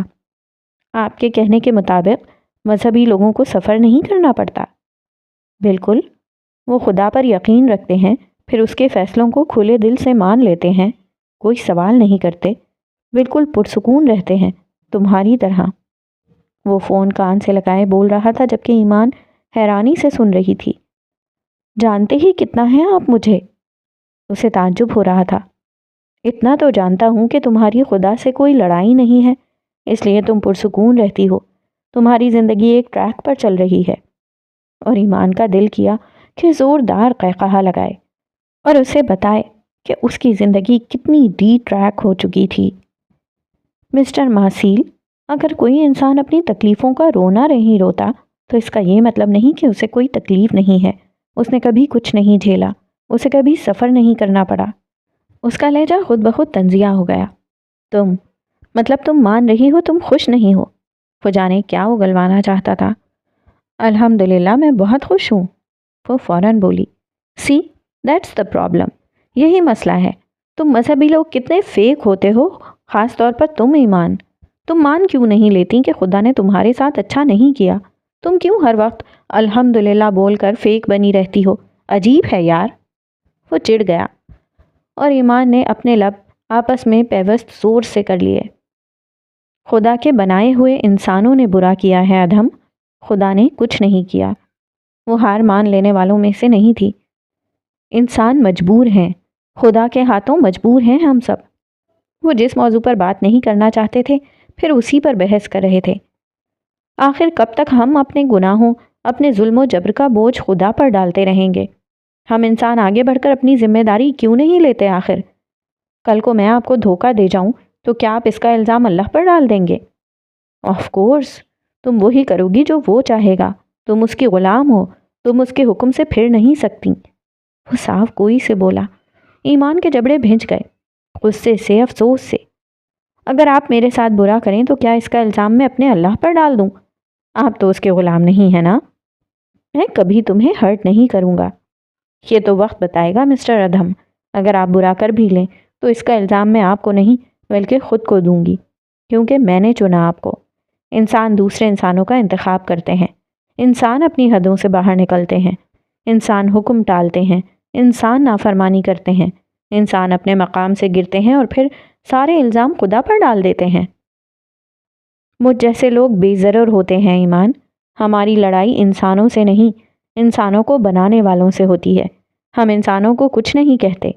آپ کے کہنے کے مطابق مذہبی لوگوں کو سفر نہیں کرنا پڑتا؟ بالکل، وہ خدا پر یقین رکھتے ہیں، پھر اس کے فیصلوں کو کھلے دل سے مان لیتے ہیں، کوئی سوال نہیں کرتے، بالکل پرسکون رہتے ہیں، تمہاری طرح۔ وہ فون کان سے لگائے بول رہا تھا جبکہ ایمان حیرانی سے سن رہی تھی۔ جانتے ہی کتنا ہے آپ مجھے؟ اسے تعجب ہو رہا تھا۔ اتنا تو جانتا ہوں کہ تمہاری خدا سے کوئی لڑائی نہیں ہے، اس لیے تم پرسکون رہتی ہو، تمہاری زندگی ایک ٹریک پر چل رہی ہے۔ اور ایمان کا دل کیا کہ زوردار قہقہا لگائے اور اسے بتائے کہ اس کی زندگی کتنی ڈی ٹریک ہو چکی تھی۔ مسٹر ماسیل، اگر کوئی انسان اپنی تکلیفوں کا رونا نہیں روتا تو اس کا یہ مطلب نہیں کہ اسے کوئی تکلیف نہیں ہے۔ اس نے کبھی کچھ نہیں جھیلا، اسے کبھی سفر نہیں کرنا پڑا۔ اس کا لہجہ خود بخود طنزیہ ہو گیا۔ تم مان رہی ہو تم خوش نہیں ہو؟ وہ جانے کیا اگلوانا چاہتا تھا۔ الحمدللہ میں بہت خوش ہوں، وہ فوراً بولی۔ سی دیٹس دا پرابلم، یہی مسئلہ ہے، تم مذہبی لوگ کتنے فیک ہوتے ہو، خاص طور پر تم ایمان۔ تم مان کیوں نہیں لیتی کہ خدا نے تمہارے ساتھ اچھا نہیں کیا؟ تم کیوں ہر وقت الحمدللہ بول کر فیک بنی رہتی ہو؟ عجیب ہے یار۔ وہ چڑ گیا اور ایمان نے اپنے لب آپس میں پیوست زور سے کر لیے۔ خدا کے بنائے ہوئے انسانوں نے برا کیا ہے ادھم، خدا نے کچھ نہیں کیا۔ وہ ہار مان لینے والوں میں سے نہیں تھی۔ انسان مجبور ہیں، خدا کے ہاتھوں مجبور ہیں ہم سب۔ وہ جس موضوع پر بات نہیں کرنا چاہتے تھے پھر اسی پر بحث کر رہے تھے۔ آخر کب تک ہم اپنے گناہوں، اپنے ظلم و جبر کا بوجھ خدا پر ڈالتے رہیں گے؟ ہم انسان آگے بڑھ کر اپنی ذمہ داری کیوں نہیں لیتے آخر؟ کل کو میں آپ کو دھوکہ دے جاؤں تو کیا آپ اس کا الزام اللہ پر ڈال دیں گے؟ آف کورس، تم وہی کرو گی جو وہ چاہے گا، تم اس کی غلام ہو، تم اس کے حکم سے پھر نہیں سکتی۔ وہ صاف گوئی سے بولا۔ ایمان کے جبڑے بھنج گئے، غصے سے، افسوس سے۔ اگر آپ میرے ساتھ برا کریں تو کیا اس کا الزام میں اپنے اللہ پر ڈال دوں؟ آپ تو اس کے غلام نہیں ہیں نا؟ میں کبھی تمہیں ہرٹ نہیں کروں گا۔ یہ تو وقت بتائے گا مسٹر ادھم۔ اگر آپ برا کر بھی لیں تو اس کا الزام میں آپ کو نہیں بلکہ خود کو دوں گی، کیونکہ میں نے چنا آپ کو۔ انسان دوسرے انسانوں کا انتخاب کرتے ہیں، انسان اپنی حدوں سے باہر نکلتے ہیں، انسان حکم ٹالتے ہیں، انسان نافرمانی کرتے ہیں، انسان اپنے مقام سے گرتے ہیں اور پھر سارے الزام خدا پر ڈال دیتے ہیں۔ مجھ جیسے لوگ بے ضرر ہوتے ہیں ایمان۔ ہماری لڑائی انسانوں سے نہیں، انسانوں کو بنانے والوں سے ہوتی ہے۔ ہم انسانوں کو کچھ نہیں کہتے۔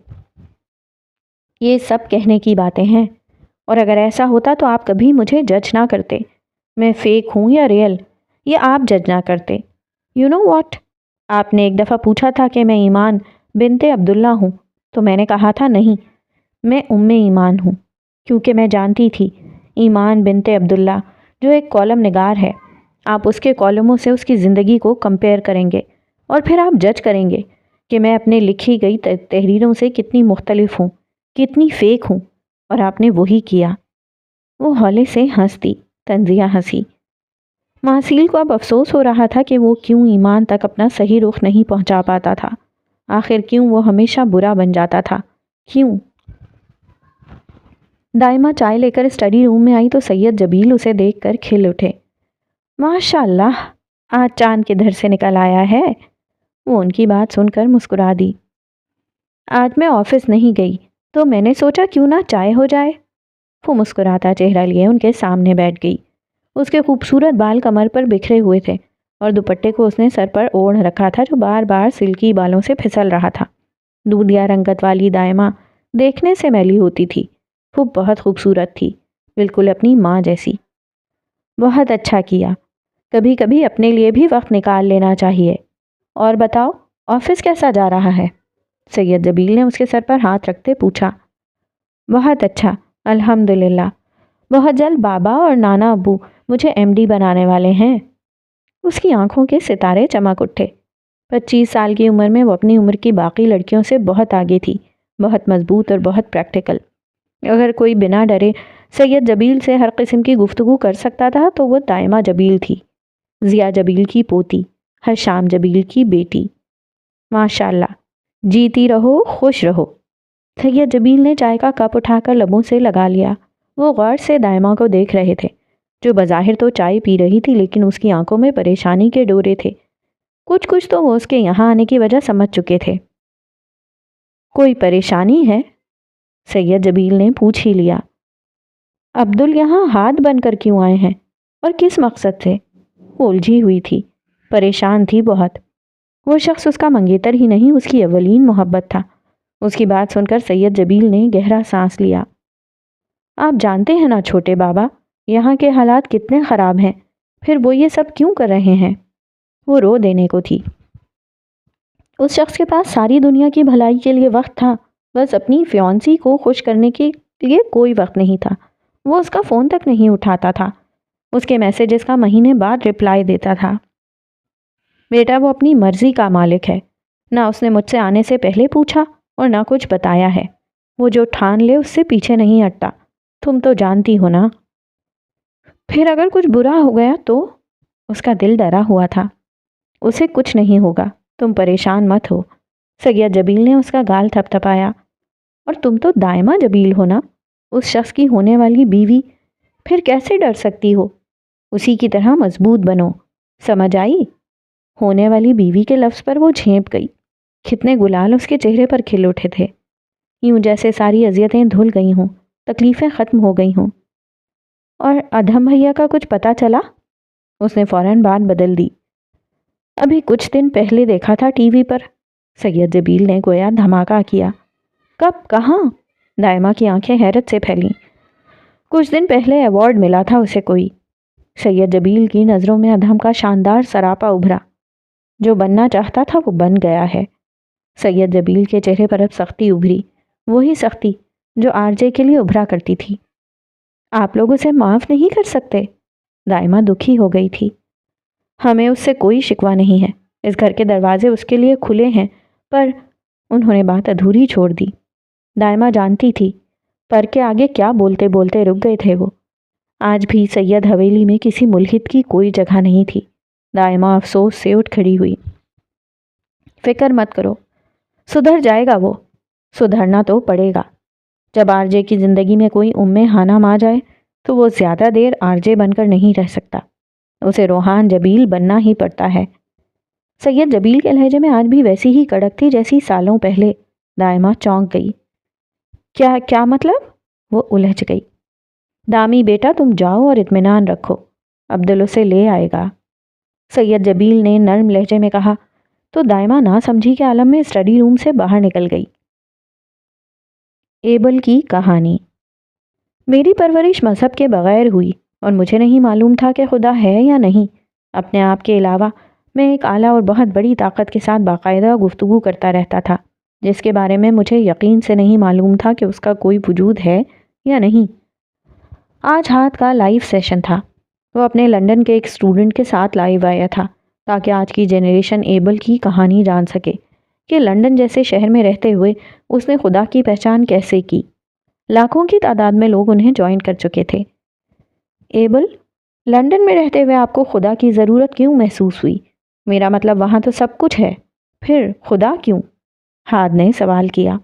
یہ سب کہنے کی باتیں ہیں، اور اگر ایسا ہوتا تو آپ کبھی مجھے جج نہ کرتے۔ میں فیک ہوں یا ریئل، یہ آپ جج نہ کرتے۔ یو نو واٹ، آپ نے ایک دفعہ پوچھا تھا کہ میں ایمان بنت عبداللہ ہوں، تو میں نے کہا تھا نہیں، میں ایمان ہوں، کیونکہ میں جانتی تھی ایمان بنت عبداللہ جو ایک کالم نگار ہے، آپ اس کے کالموں سے اس کی زندگی کو کمپیئر کریں گے اور پھر آپ جج کریں گے کہ میں اپنے لکھی گئی تحریروں سے کتنی مختلف ہوں، کتنی فیک ہوں، اور آپ نے وہی کیا۔ وہ ہولے سے ہنس دی۔ تنزیہ ہنسی۔ ماسیل کو اب افسوس ہو رہا تھا کہ وہ کیوں ایمان تک اپنا صحیح رخ نہیں پہنچا پاتا تھا۔ آخر کیوں وہ ہمیشہ برا بن جاتا تھا؟ کیوں؟ دائمہ چائے لے کر اسٹڈی روم میں آئی تو سید جبیل اسے دیکھ کر کھل اٹھے۔ ماشاء اللہ، آج چاند کدھر سے نکل آیا ہے؟ وہ ان کی بات سن کر مسکرا دی۔ آج میں آفس نہیں گئی تو میں نے سوچا کیوں نہ چائے ہو جائے۔ وہ مسکراتا چہرہ لیے ان کے سامنے بیٹھ گئی۔ اس کے خوبصورت بال کمر پر بکھرے ہوئے تھے اور دوپٹے کو اس نے سر پر اوڑھ رکھا تھا جو بار بار سلکی بالوں سے پھسل رہا تھا۔ دودھیا رنگت والی دائمہ دیکھنے سے میلی ہوتی تھی۔ وہ بہت خوبصورت تھی، بالکل اپنی ماں جیسی۔ بہت اچھا کیا، کبھی کبھی اپنے لیے بھی وقت نکال لینا چاہیے۔ اور بتاؤ، آفس کیسا جا رہا ہے؟ سید جبیل نے اس کے سر پر ہاتھ رکھتے پوچھا۔ بہت اچھا، الحمدللہ۔ بہت جلد بابا اور نانا ابو مجھے ایم ڈی بنانے والے ہیں۔ اس کی آنکھوں کے ستارے چمک اٹھے۔ 25 سال کی عمر میں وہ اپنی عمر کی باقی لڑکیوں سے بہت آگے تھی، بہت مضبوط اور بہت پریکٹیکل۔ اگر کوئی بنا ڈرے سید جبیل سے ہر قسم کی گفتگو کر سکتا تھا تو وہ دائمہ جبیل تھی، ضیاء جبیل کی پوتی، حشام جبیل کی بیٹی۔ ماشاءاللہ، جیتی رہو، خوش رہو۔ سید جبیل نے چائے کا کپ اٹھا کر لبوں سے لگا لیا۔ وہ غور سے دائمہ کو دیکھ رہے تھے، جو بظاہر تو چائے پی رہی تھی لیکن اس کی آنکھوں میں پریشانی کے ڈورے تھے۔ کچھ تو وہ اس کے یہاں آنے کی وجہ سمجھ چکے تھے۔ کوئی پریشانی ہے؟ سید جبیل نے پوچھ ہی لیا۔ عبدل یہاں ہاتھ بن کر کیوں آئے ہیں اور کس مقصد سے؟ وہ الجھی ہوئی تھی، پریشان تھی بہت۔ وہ شخص اس کا منگیتر ہی نہیں، اس کی اولین محبت تھا۔ اس کی بات سن کر سید جبیل نے گہرا سانس لیا۔ آپ جانتے ہیں نا چھوٹے بابا، یہاں کے حالات کتنے خراب ہیں، پھر وہ یہ سب کیوں کر رہے ہیں؟ وہ رو دینے کو تھی۔ اس شخص کے پاس ساری دنیا کی بھلائی کے لیے وقت تھا، بس اپنی فیونسی کو خوش کرنے کے لیے کوئی وقت نہیں تھا۔ وہ اس کا فون تک نہیں اٹھاتا تھا، اس کے میسیجز کا مہینے بعد رپلائی دیتا تھا۔ بیٹا، وہ اپنی مرضی کا مالک ہے، نہ اس نے مجھ سے آنے سے پہلے پوچھا اور نہ کچھ بتایا ہے۔ وہ جو ٹھان لے اس سے پیچھے نہیں ہٹتا، تم تو جانتی ہو نا۔ پھر اگر کچھ برا ہو گیا تو؟ اس کا دل ڈرا ہوا تھا۔ اسے کچھ نہیں ہوگا، تم پریشان مت ہو۔ سید جبیل نے اس کا گال تھپ تھپایا۔ اور تم تو دائمہ جبیل ہو نا، اس شخص کی ہونے والی بیوی، پھر کیسے ڈر سکتی ہو؟ اسی کی طرح مضبوط بنو، سمجھ آئی؟ ہونے والی بیوی کے لفظ پر وہ جھینپ گئی۔ کتنے گلال اس کے چہرے پر کھل اٹھے تھے، یوں جیسے ساری اذیتیں دھل گئی ہوں، تکلیفیں ختم ہو گئی ہوں۔ اور ادھم بھیا کا کچھ پتہ چلا؟ اس نے فوراً بات بدل دی۔ ابھی کچھ دن پہلے دیکھا تھا ٹی وی پر۔ سید جبیل نے گویا دھماکہ کیا۔ کب؟ کہاں؟ دائمہ کی آنکھیں حیرت سے پھیلیں۔ کچھ دن پہلے ایوارڈ ملا تھا اسے کوئی۔ سید جبیل کی نظروں میں ادھم کا شاندار سراپا ابھرا۔ جو بننا چاہتا تھا وہ بن گیا ہے۔ سید جبیل کے چہرے پر اب سختی ابھری، وہی سختی جو آرجے کے لیے ابھرا کرتی تھی۔ آپ لوگ اسے معاف نہیں کر سکتے؟ دائمہ دکھی ہو گئی تھی۔ ہمیں اس سے کوئی شکوہ نہیں ہے، اس گھر کے دروازے اس کے لیے کھلے ہیں، پر انہوں نے بات ادھوری چھوڑ دی۔ دائمہ جانتی تھی پر کے آگے کیا بولتے بولتے رک گئے تھے وہ۔ آج بھی سید حویلی میں کسی ملحد کی کوئی جگہ نہیں تھی۔ دائمہ افسوس سے اٹھ کھڑی ہوئی۔ فکر مت کرو، سدھر جائے گا وہ، سدھرنا تو پڑے گا۔ جب آرجے کی زندگی میں کوئی حانم آ جائے تو وہ زیادہ دیر آرجے بن کر نہیں رہ سکتا، اسے روحان جبیل بننا ہی پڑتا ہے۔ سید جبیل کے لہجے میں آج بھی ویسی ہی کڑک تھی جیسی سالوں پہلے۔ دائمہ چونک گئی۔ کیا مطلب؟ وہ الجھ گئی۔ دامی بیٹا تم جاؤ اور اطمینان رکھو، عبدل اسے لے آئے گا، سید جبیل نے نرم لہجے میں کہا تو دائمہ نہ سمجھی کے عالم میں اسٹڈی روم سے باہر نکل گئی۔ ایبل کی کہانی۔ میری پرورش مذہب کے بغیر ہوئی اور مجھے نہیں معلوم تھا کہ خدا ہے یا نہیں۔ اپنے آپ کے علاوہ میں ایک اعلیٰ اور بہت بڑی طاقت کے ساتھ باقاعدہ گفتگو کرتا رہتا تھا، جس کے بارے میں مجھے یقین سے نہیں معلوم تھا کہ اس کا کوئی وجود ہے یا نہیں۔ آج ہاتھ کا لائیو سیشن تھا۔ وہ اپنے لندن کے ایک اسٹوڈنٹ کے ساتھ لائیو آیا تھا تاکہ آج کی جنریشن ایبل کی کہانی جان سکے کہ لندن جیسے شہر میں رہتے ہوئے اس نے خدا کی پہچان کیسے کی۔ لاکھوں کی تعداد میں لوگ انہیں جوائن کر چکے تھے۔ ایبل، لندن میں رہتے ہوئے آپ کو خدا کی ضرورت کیوں محسوس ہوئی؟ میرا مطلب وہاں تو سب کچھ ہے، پھر خدا کیوں؟ ہاد نے سوال کیا۔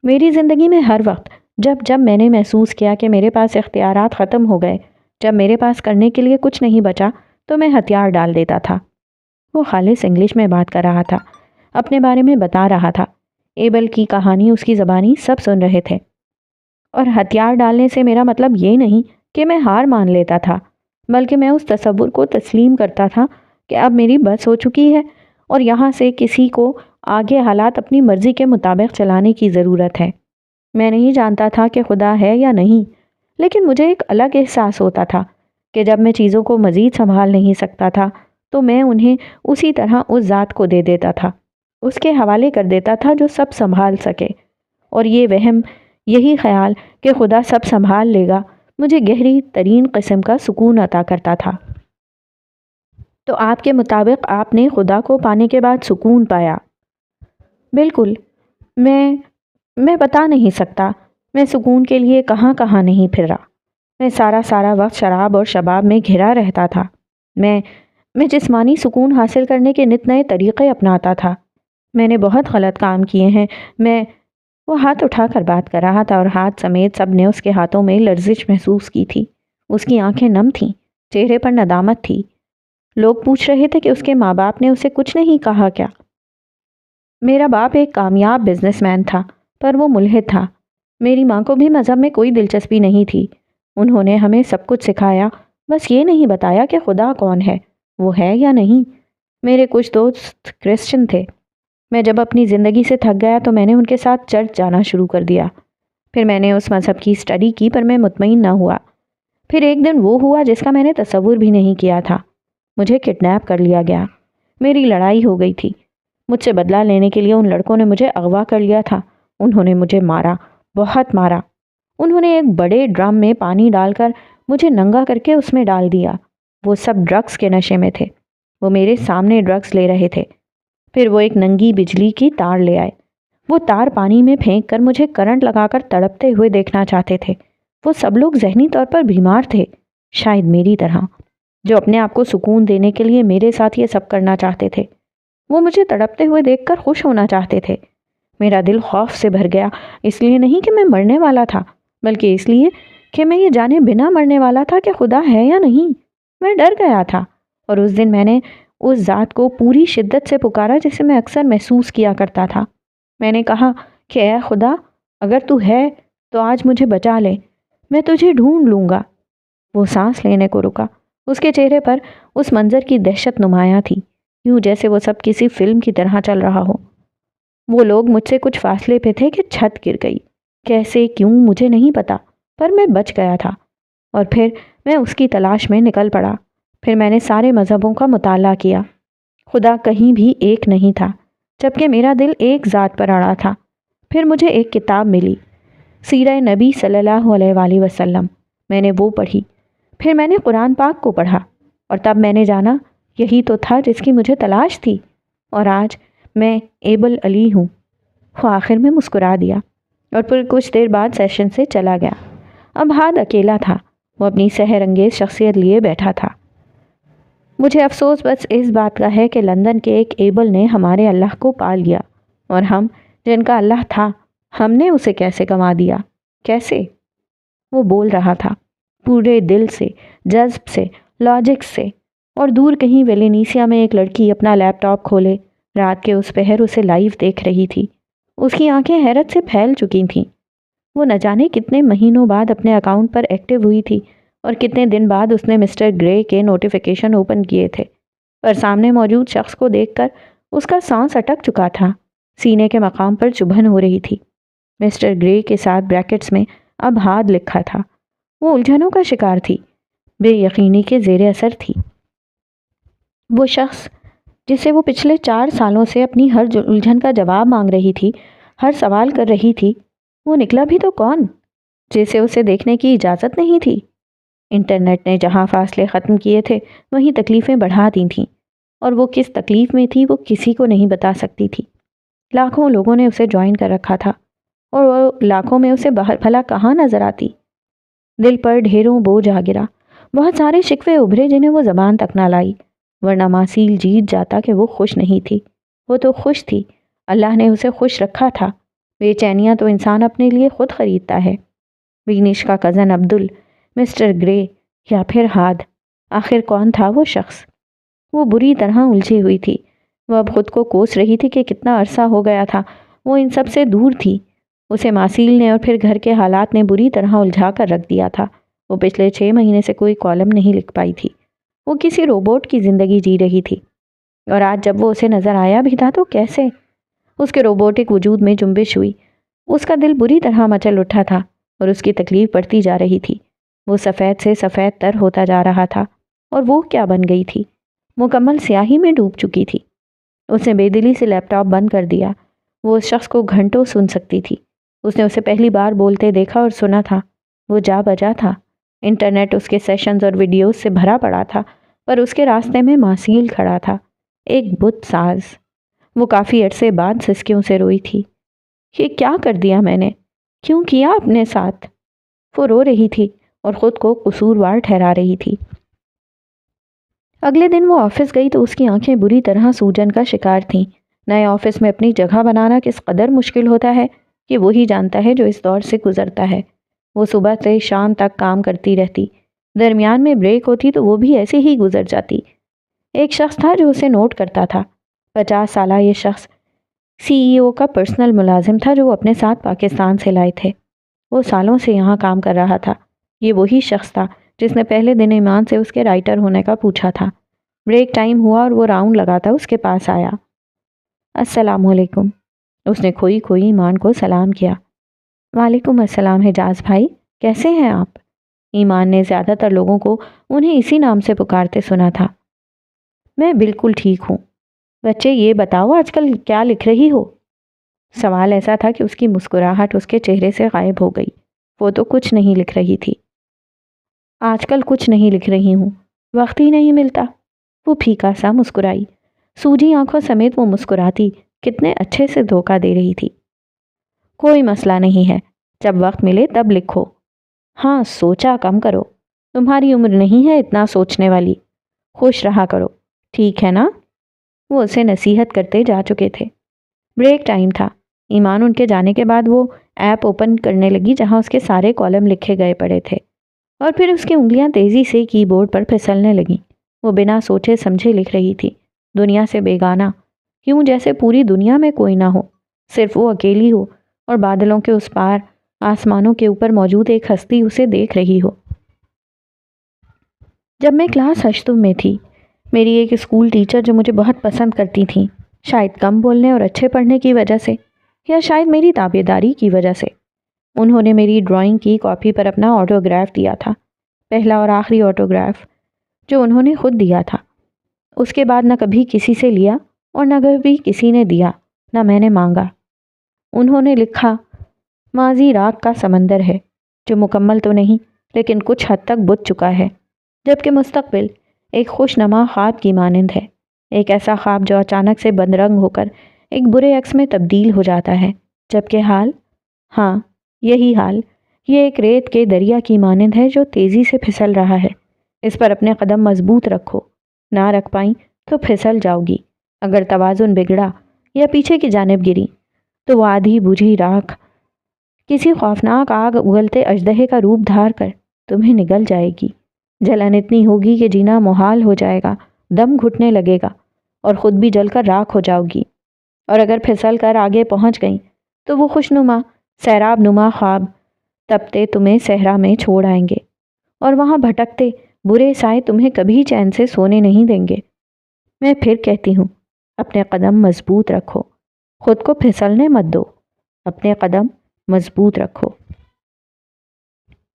میری زندگی میں ہر وقت جب میں نے محسوس کیا کہ میرے پاس اختیارات ختم ہو گئے، جب میرے پاس کرنے کے لیے کچھ نہیں بچا تو میں ہتھیار ڈال دیتا تھا۔ وہ خالص انگلش میں بات کر رہا تھا، اپنے بارے میں بتا رہا تھا۔ ایبل کی کہانی اس کی زبانی سب سن رہے تھے۔ اور ہتھیار ڈالنے سے میرا مطلب یہ نہیں کہ میں ہار مان لیتا تھا، بلکہ میں اس تصور کو تسلیم کرتا تھا کہ اب میری بس ہو چکی ہے اور یہاں سے کسی کو آگے حالات اپنی مرضی کے مطابق چلانے کی ضرورت ہے۔ میں نہیں جانتا تھا کہ خدا ہے یا نہیں، لیکن مجھے ایک الگ احساس ہوتا تھا کہ جب میں چیزوں کو مزید سنبھال نہیں سکتا تھا تو میں انہیں اسی طرح اس ذات کو دے دیتا تھا، اس کے حوالے کر دیتا تھا جو سب سنبھال سکے۔ اور یہ وہم، یہی خیال کہ خدا سب سنبھال لے گا، مجھے گہری ترین قسم کا سکون عطا کرتا تھا۔ تو آپ کے مطابق آپ نے خدا کو پانے کے بعد سکون پایا؟ بالکل۔ میں بتا نہیں سکتا میں سکون کے لیے کہاں کہاں نہیں پھر رہا۔ میں سارا وقت شراب اور شباب میں گھرا رہتا تھا۔ میں جسمانی سکون حاصل کرنے کے نت نئے طریقے اپناتا تھا۔ میں نے بہت غلط کام کیے ہیں۔ وہ ہاتھ اٹھا کر بات کر رہا تھا اور ہاتھ سمیت سب نے اس کے ہاتھوں میں لرزش محسوس کی تھی۔ اس کی آنکھیں نم تھیں، چہرے پر ندامت تھی۔ لوگ پوچھ رہے تھے کہ اس کے ماں باپ نے اسے کچھ نہیں کہا کیا؟ میرا باپ ایک کامیاب بزنس مین تھا، پر وہ ملحد تھا۔ میری ماں کو بھی مذہب میں کوئی دلچسپی نہیں تھی۔ انہوں نے ہمیں سب کچھ سکھایا، بس یہ نہیں بتایا کہ خدا کون ہے، وہ ہے یا نہیں۔ میرے کچھ دوست کرسچن تھے۔ میں جب اپنی زندگی سے تھک گیا تو میں نے ان کے ساتھ چرچ جانا شروع کر دیا۔ پھر میں نے اس مذہب کی اسٹڈی کی، پر میں مطمئن نہ ہوا۔ پھر ایک دن وہ ہوا جس کا میں نے تصور بھی نہیں کیا تھا۔ مجھے کڈنیپ کر لیا گیا۔ میری لڑائی ہو گئی تھی۔ مجھ سے بدلہ لینے کے لیے ان لڑکوں نے مجھے اغوا کر لیا تھا۔ انہوں نے مجھے مارا، بہت مارا۔ انہوں نے ایک بڑے ڈرم میں پانی ڈال کر مجھے ننگا کر کے اس میں ڈال دیا۔ وہ سب ڈرگس کے نشے میں تھے۔ وہ میرے سامنے ڈرگس لے رہے تھے۔ پھر وہ ایک ننگی بجلی کی تار لے آئے۔ وہ تار پانی میں پھینک کر مجھے کرنٹ لگا کر تڑپتے ہوئے دیکھنا چاہتے تھے۔ وہ سب لوگ ذہنی طور پر بیمار تھے، شاید میری طرح، جو اپنے آپ کو سکون دینے کے لیے میرے ساتھ یہ سب کرنا چاہتے تھے۔ وہ مجھے تڑپتے ہوئے دیکھ کر خوش ہونا چاہتے تھے۔ میرا دل خوف سے بھر گیا، اس لیے نہیں کہ میں مرنے والا تھا، بلکہ اس لیے کہ میں یہ جانے بنا مرنے والا تھا کہ خدا ہے یا نہیں۔ میں ڈر گیا تھا، اور اس دن میں نے اس ذات کو پوری شدت سے پکارا جسے میں اکثر محسوس کیا کرتا تھا۔ میں نے کہا کہ اے خدا، اگر تو ہے تو آج مجھے بچا لے، میں تجھے ڈھونڈ لوں گا۔ وہ سانس لینے کو رکا۔ اس کے چہرے پر اس منظر کی دہشت نمایاں تھی، یوں جیسے وہ سب کسی فلم کی طرح چل رہا ہو۔ وہ لوگ مجھ سے کچھ فاصلے پہ تھے کہ چھت گر گئی۔ کیسے کیوں مجھے نہیں پتا، پر میں بچ گیا تھا، اور پھر میں اس کی تلاش میں نکل پڑا۔ پھر میں نے سارے مذہبوں کا مطالعہ کیا، خدا کہیں بھی ایک نہیں تھا، جبکہ میرا دل ایک ذات پر اڑا تھا۔ پھر مجھے ایک کتاب ملی، سیرہ نبی صلی اللہ علیہ وآلہ وسلم، میں نے وہ پڑھی۔ پھر میں نے قرآن پاک کو پڑھا، اور تب میں نے جانا یہی تو تھا جس کی مجھے تلاش تھی، اور آج میں ایبل علی ہوں۔ وہ آخر میں مسکرا دیا، اور پھر کچھ دیر بعد سیشن سے چلا گیا۔ اب ہاتھ اکیلا تھا، وہ اپنی سحر انگیز شخصیت لیے بیٹھا تھا۔ مجھے افسوس بس اس بات کا ہے کہ لندن کے ایک ایبل نے ہمارے اللہ کو پال لیا، اور ہم جن کا اللہ تھا، ہم نے اسے کیسے گنوا دیا؟ کیسے؟ وہ بول رہا تھا پورے دل سے، جذب سے، لاجک سے، اور دور کہیں ویلینیسیا میں ایک لڑکی اپنا لیپ ٹاپ کھولے رات کے اس پہر اسے لائیو دیکھ رہی تھی۔ اس کی آنکھیں حیرت سے پھیل چکی تھیں۔ وہ نہ جانے کتنے مہینوں بعد اپنے اکاؤنٹ پر ایکٹیو ہوئی تھی، اور کتنے دن بعد اس نے مسٹر گرے کے نوٹیفیکیشن اوپن کیے تھے، پر سامنے موجود شخص کو دیکھ کر اس کا سانس اٹک چکا تھا، سینے کے مقام پر چبھن ہو رہی تھی۔ مسٹر گرے کے ساتھ بریکٹس میں اب ہاتھ لکھا تھا۔ وہ الجھنوں کا شکار تھی، بے یقینی کے زیر اثر تھی۔ وہ شخص جسے وہ پچھلے 4 سالوں سے اپنی ہر الجھن کا جواب مانگ رہی تھی، ہر سوال کر رہی تھی، وہ نکلا بھی تو کون، جسے اسے دیکھنے کی اجازت نہیں تھی؟ انٹرنیٹ نے جہاں فاصلے ختم کیے تھے، وہیں تکلیفیں بڑھا دی تھیں، اور وہ کس تکلیف میں تھی وہ کسی کو نہیں بتا سکتی تھی۔ لاکھوں لوگوں نے اسے جوائن کر رکھا تھا، اور وہ لاکھوں میں اسے بھلا کہاں نظر آتی؟ دل پر ڈھیروں بوجھ آ گرا، بہت سارے شکوے ابھرے جنہیں وہ زبان تک نہ لائی، ورنہ ماسیل جیت جاتا کہ وہ خوش نہیں تھی۔ وہ تو خوش تھی، اللہ نے اسے خوش رکھا تھا۔ بے چینیاں تو انسان اپنے لیے خود خریدتا ہے۔ وینش کا کزن عبدل، مسٹر گرے، یا پھر ہاد، آخر کون تھا وہ شخص؟ وہ بری طرح الجھی ہوئی تھی۔ وہ اب خود کو کوس رہی تھی کہ کتنا عرصہ ہو گیا تھا وہ ان سب سے دور تھی۔ اسے ماسیل نے اور پھر گھر کے حالات نے بری طرح الجھا کر رکھ دیا تھا۔ وہ پچھلے 6 مہینے سے کوئی کالم نہیں لکھ پائی تھی۔ وہ کسی روبوٹ کی زندگی جی رہی تھی، اور آج جب وہ اسے نظر آیا بھی تھا تو کیسے؟ اس کے روبوٹک وجود میں جنبش ہوئی۔ اس کا دل بری طرح مچل اٹھا تھا، اور اس کی تکلیف بڑھتی جا رہی تھی۔ وہ سفید سے سفید تر ہوتا جا رہا تھا، اور وہ کیا بن گئی تھی؟ مکمل سیاہی میں ڈوب چکی تھی۔ اس نے بے دلی سے لیپ ٹاپ بند کر دیا۔ وہ اس شخص کو گھنٹوں سن سکتی تھی۔ اس نے اسے پہلی بار بولتے دیکھا اور سنا تھا۔ وہ جا بجا تھا۔ انٹرنیٹ اس کے سیشنز اور ویڈیوز سے بھرا پڑا تھا، پر اس کے راستے میں ماسیل کھڑا تھا، ایک بت ساز۔ وہ کافی عرصے بعد سسکیوں سے روئی تھی۔ یہ کیا کر دیا میں نے؟ کیوں کیا اپنے ساتھ؟ وہ رو رہی تھی اور خود کو قصوروار ٹھہرا رہی تھی۔ اگلے دن وہ آفس گئی تو اس کی آنکھیں بری طرح سوجن کا شکار تھیں۔ نئے آفس میں اپنی جگہ بنانا کس قدر مشکل ہوتا ہے یہ وہی جانتا ہے جو اس دور سے گزرتا ہے۔ وہ صبح سے شام تک کام کرتی رہتی، درمیان میں بریک ہوتی تو وہ بھی ایسے ہی گزر جاتی۔ ایک شخص تھا جو اسے نوٹ کرتا تھا۔ 50 سالہ یہ شخص CEO کا پرسنل ملازم تھا جو وہ اپنے ساتھ پاکستان سے لائے تھے۔ وہ سالوں سے یہاں کام کر رہا تھا۔ یہ وہی شخص تھا جس نے پہلے دن ایمان سے اس کے رائٹر ہونے کا پوچھا تھا۔ بریک ٹائم ہوا اور وہ راؤنڈ لگاتا اس کے پاس آیا۔ السلام علیکم۔ اس نے کھوئی کھوئی ایمان کو سلام کیا۔ وعلیکم السلام حجاز بھائی، کیسے ہیں آپ؟ ایمان نے زیادہ تر لوگوں کو انہیں اسی نام سے پکارتے سنا تھا۔ میں بالکل ٹھیک ہوں۔ بچے یہ بتاؤ آج کل کیا لکھ رہی ہو؟ سوال ایسا تھا کہ اس کی مسکراہٹ اس کے چہرے سے غائب ہو گئی۔ وہ تو کچھ نہیں لکھ رہی تھی۔ آج کل کچھ نہیں لکھ رہی ہوں، وقت ہی نہیں ملتا۔ وہ پھیکا سا مسکرائی۔ سوجی آنکھوں سمیت وہ مسکراتی کتنے اچھے سے دھوکہ دے رہی تھی۔ کوئی مسئلہ نہیں ہے، جب وقت ملے تب لکھو۔ ہاں، سوچا کم کرو، تمہاری عمر نہیں ہے اتنا سوچنے والی۔ خوش رہا کرو، ٹھیک ہے نا؟ وہ اسے نصیحت کرتے جا چکے تھے۔ بریک ٹائم تھا۔ ایمان ان کے جانے کے بعد وہ ایپ اوپن کرنے لگی جہاں اس کے سارے کالم لکھے گئے پڑے تھے، اور پھر اس کی انگلیاں تیزی سے کی بورڈ پر پھسلنے لگیں۔ وہ بنا سوچے سمجھے لکھ رہی تھی، دنیا سے بیگانہ، کیوں جیسے پوری دنیا میں کوئی نہ ہو، صرف وہ اکیلی ہو، اور بادلوں کے اس پار آسمانوں کے اوپر موجود ایک ہستی اسے دیکھ رہی ہو۔ جب میں کلاس 8 میں تھی، میری ایک اسکول ٹیچر جو مجھے بہت پسند کرتی تھیں، شاید کم بولنے اور اچھے پڑھنے کی وجہ سے، یا شاید میری تابعداری کی وجہ سے، انہوں نے میری ڈرائنگ کی کاپی پر اپنا آٹوگراف دیا تھا، پہلا اور آخری آٹوگراف جو انہوں نے خود دیا تھا۔ اس کے بعد نہ کبھی کسی سے لیا اور نہ کبھی کسی نے دیا، نہ میں نے مانگا۔ انہوں نے لکھا، ماضی راک کا سمندر ہے جو مکمل تو نہیں لیکن کچھ حد تک بجھ چکا ہے، جبکہ مستقبل ایک خوشنما خواب کی مانند ہے، ایک ایسا خواب جو اچانک سے بدرنگ ہو کر ایک برے عکس میں تبدیل ہو جاتا ہے، جبکہ حال، ہاں یہی حال، یہ ایک ریت کے دریا کی مانند ہے جو تیزی سے پھسل رہا ہے۔ اس پر اپنے قدم مضبوط رکھو، نہ رکھ پائیں تو پھسل جاؤ گی۔ اگر توازن بگڑا یا پیچھے کی جانب گری تو وہ آدھی بجھی راکھ کسی خوفناک آگ اگلتے اژدہے کا روپ دھار کر تمہیں نگل جائے گی۔ جلن اتنی ہوگی کہ جینا محال ہو جائے گا، دم گھٹنے لگے گا اور خود بھی جل کر راکھ ہو جاؤ گی۔ اور اگر پھسل کر آگے پہنچ گئیں تو وہ خوشنما سیراب نما خواب تپتے تمہیں صحرا میں چھوڑ آئیں گے، اور وہاں بھٹکتے برے سائے تمہیں کبھی چین سے سونے نہیں دیں گے۔ میں پھر کہتی ہوں، اپنے قدم مضبوط رکھو، خود کو پھسلنے مت دو، اپنے قدم مضبوط رکھو۔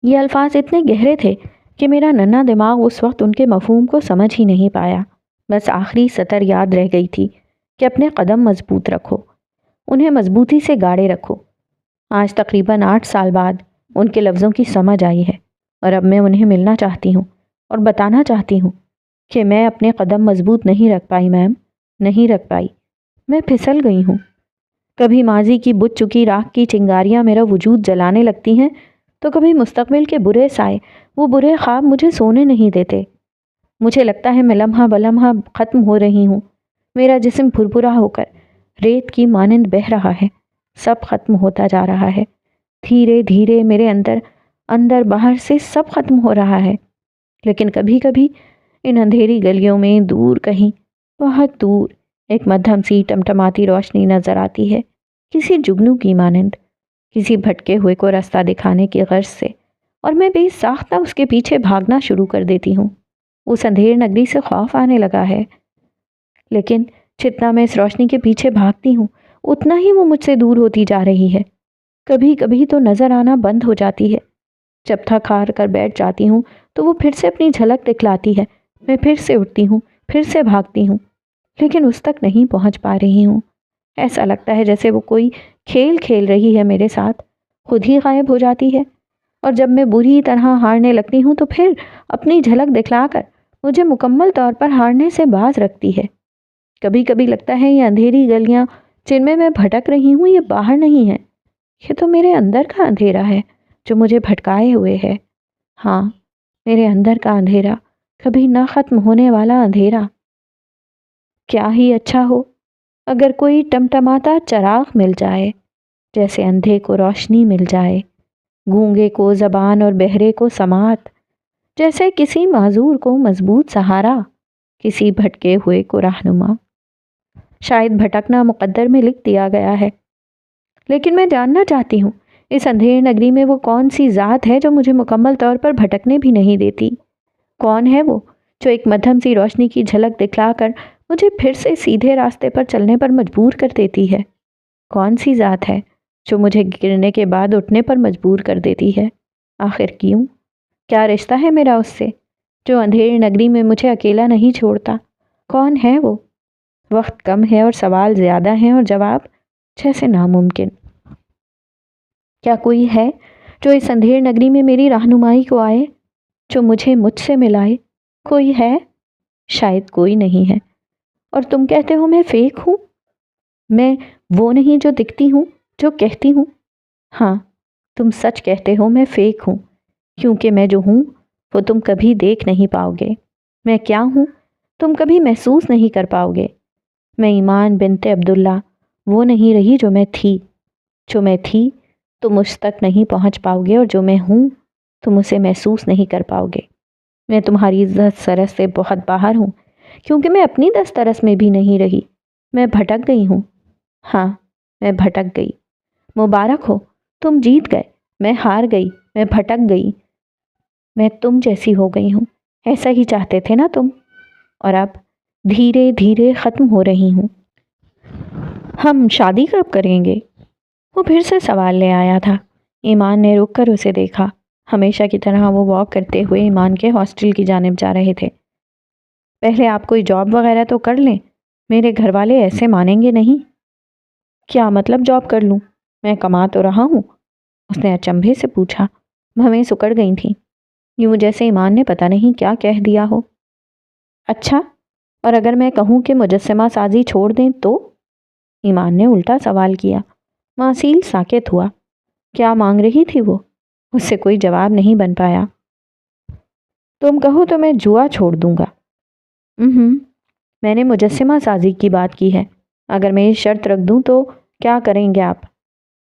یہ الفاظ اتنے گہرے تھے کہ میرا ننھا دماغ اس وقت ان کے مفہوم کو سمجھ ہی نہیں پایا، بس آخری سطر یاد رہ گئی تھی کہ اپنے قدم مضبوط رکھو، انہیں مضبوطی سے گاڑے رکھو۔ آج تقریباً 8 سال بعد ان کے لفظوں کی سمجھ آئی ہے، اور اب میں انہیں ملنا چاہتی ہوں اور بتانا چاہتی ہوں کہ میں اپنے قدم مضبوط نہیں رکھ پائی میم، نہیں رکھ پائی، میں پھسل گئی ہوں۔ کبھی ماضی کی بجھ چکی راکھ کی چنگاریاں میرا وجود جلانے لگتی ہیں تو کبھی مستقبل کے برے سائے، وہ برے خواب مجھے سونے نہیں دیتے۔ مجھے لگتا ہے میں لمحہ بلمحہ ختم ہو رہی ہوں، میرا جسم بھربھرا ہو کر ریت کی مانند بہہ رہا ہے، سب ختم ہوتا جا رہا ہے، دھیرے دھیرے میرے اندر باہر سے سب ختم ہو رہا ہے۔ لیکن کبھی کبھی ان اندھیری گلیوں میں دور کہیں، بہت دور، ایک مدھم سی ٹمٹماتی روشنی نظر آتی ہے، کسی جگنو کی مانند، کسی بھٹکے ہوئے کو راستہ دکھانے کی غرض سے، اور میں بے ساختہ اس کے پیچھے بھاگنا شروع کر دیتی ہوں۔ اس اندھیر نگری سے خوف آنے لگا ہے، لیکن جتنا میں اس روشنی کے پیچھے بھاگتی ہوں اتنا ہی وہ مجھ سے دور ہوتی جا رہی ہے۔ کبھی کبھی تو نظر آنا بند ہو جاتی ہے، جب تھک ہار کر بیٹھ جاتی ہوں تو وہ پھر سے اپنی جھلک دکھلاتی ہے، میں پھر سے اٹھتی ہوں، پھر سے بھاگتی ہوں، لیکن اس تک نہیں پہنچ پا رہی ہوں۔ ایسا لگتا ہے جیسے وہ کوئی کھیل کھیل رہی ہے میرے ساتھ، خود ہی غائب ہو جاتی ہے، اور جب میں بری طرح ہارنے لگتی ہوں تو پھر اپنی جھلک دکھلا کر مجھے مکمل طور پر ہارنے سے باز رکھتی ہے۔ کبھی کبھی لگتا ہے یہ اندھیری گلیاں جن میں بھٹک رہی ہوں یہ باہر نہیں ہے، یہ تو میرے اندر کا اندھیرا ہے جو مجھے بھٹکائے ہوئے ہے۔ ہاں، میرے اندر کا اندھیرا، کبھی نہ ختم ہونے والا اندھیرا۔ کیا ہی اچھا ہو اگر کوئی ٹمٹماتا چراغ مل جائے، جیسے اندھے کو روشنی مل جائے، گونگے کو زبان اور بہرے کو سماعت، جیسے کسی معذور کو مضبوط سہارا، کسی بھٹکے ہوئے کو رہنما۔ شاید بھٹکنا مقدر میں لکھ دیا گیا ہے، لیکن میں جاننا چاہتی ہوں اس اندھیر نگری میں وہ کون سی ذات ہے جو مجھے مکمل طور پر بھٹکنے بھی نہیں دیتی؟ کون ہے وہ جو ایک مدھم سی روشنی کی جھلک دکھلا کر مجھے پھر سے سیدھے راستے پر چلنے پر مجبور کر دیتی ہے؟ کون سی ذات ہے جو مجھے گرنے کے بعد اٹھنے پر مجبور کر دیتی ہے؟ آخر کیوں؟ کیا رشتہ ہے میرا اس سے جو اندھیر نگری میں مجھے اکیلا نہیں چھوڑتا؟ کون ہے وہ؟ وقت کم ہے اور سوال زیادہ ہیں اور جواب جیسے ناممکن۔ کیا کوئی ہے جو اس اندھیر نگری میں میری رہنمائی کو آئے، جو مجھ سے ملائے؟ کوئی ہے؟ شاید کوئی نہیں ہے۔ اور تم کہتے ہو میں فیک ہوں، میں وہ نہیں جو دکھتی ہوں، جو کہتی ہوں۔ ہاں، تم سچ کہتے ہو، میں فیک ہوں، کیونکہ میں جو ہوں وہ تم کبھی دیکھ نہیں پاؤ گے۔ میں کیا ہوں تم کبھی محسوس نہیں کر پاؤ گے۔ میں ایمان بنت عبداللہ وہ نہیں رہی جو میں تھی۔ جو میں تھی تم مجھ تک نہیں پہنچ پاؤ گے، اور جو میں ہوں تم اسے محسوس نہیں کر پاؤ گے۔ میں تمہاری دسترس سے بہت باہر ہوں، کیونکہ میں اپنی دسترس میں بھی نہیں رہی۔ میں بھٹک گئی ہوں، ہاں میں بھٹک گئی۔ مبارک ہو، تم جیت گئے، میں ہار گئی، میں بھٹک گئی، میں تم جیسی ہو گئی ہوں۔ ایسا ہی چاہتے تھے نا تم، اور اب دھیرے دھیرے ختم ہو رہی ہوں۔ ہم شادی کب کریں گے؟ وہ پھر سے سوال لے آیا تھا، ایمان نے رک کر اسے دیکھا۔ ہمیشہ کی طرح وہ واک کرتے ہوئے ایمان کے ہاسٹل کی جانب جا رہے تھے۔ پہلے آپ کوئی جاب وغیرہ تو کر لیں، میرے گھر والے ایسے مانیں گے نہیں۔ کیا مطلب جاب کر لوں؟ میں کما تو رہا ہوں، اس نے اچنبھے سے پوچھا۔ بھویں سکڑ گئی تھیں، یوں جیسے ایمان نے پتہ نہیں کیا کہہ دیا ہو۔ اچھا، اور اگر میں کہوں کہ مجسمہ سازی چھوڑ دیں تو؟ ایمان نے الٹا سوال کیا۔ ماسیل ساکت ہوا۔ کیا مانگ رہی تھی وہ؟ اس سے کوئی جواب نہیں بن پایا۔ تم کہو تو میں جوا چھوڑ دوں گا۔ میں نے مجسمہ سازی کی بات کی ہے، اگر میں یہ شرط رکھ دوں تو کیا کریں گے آپ؟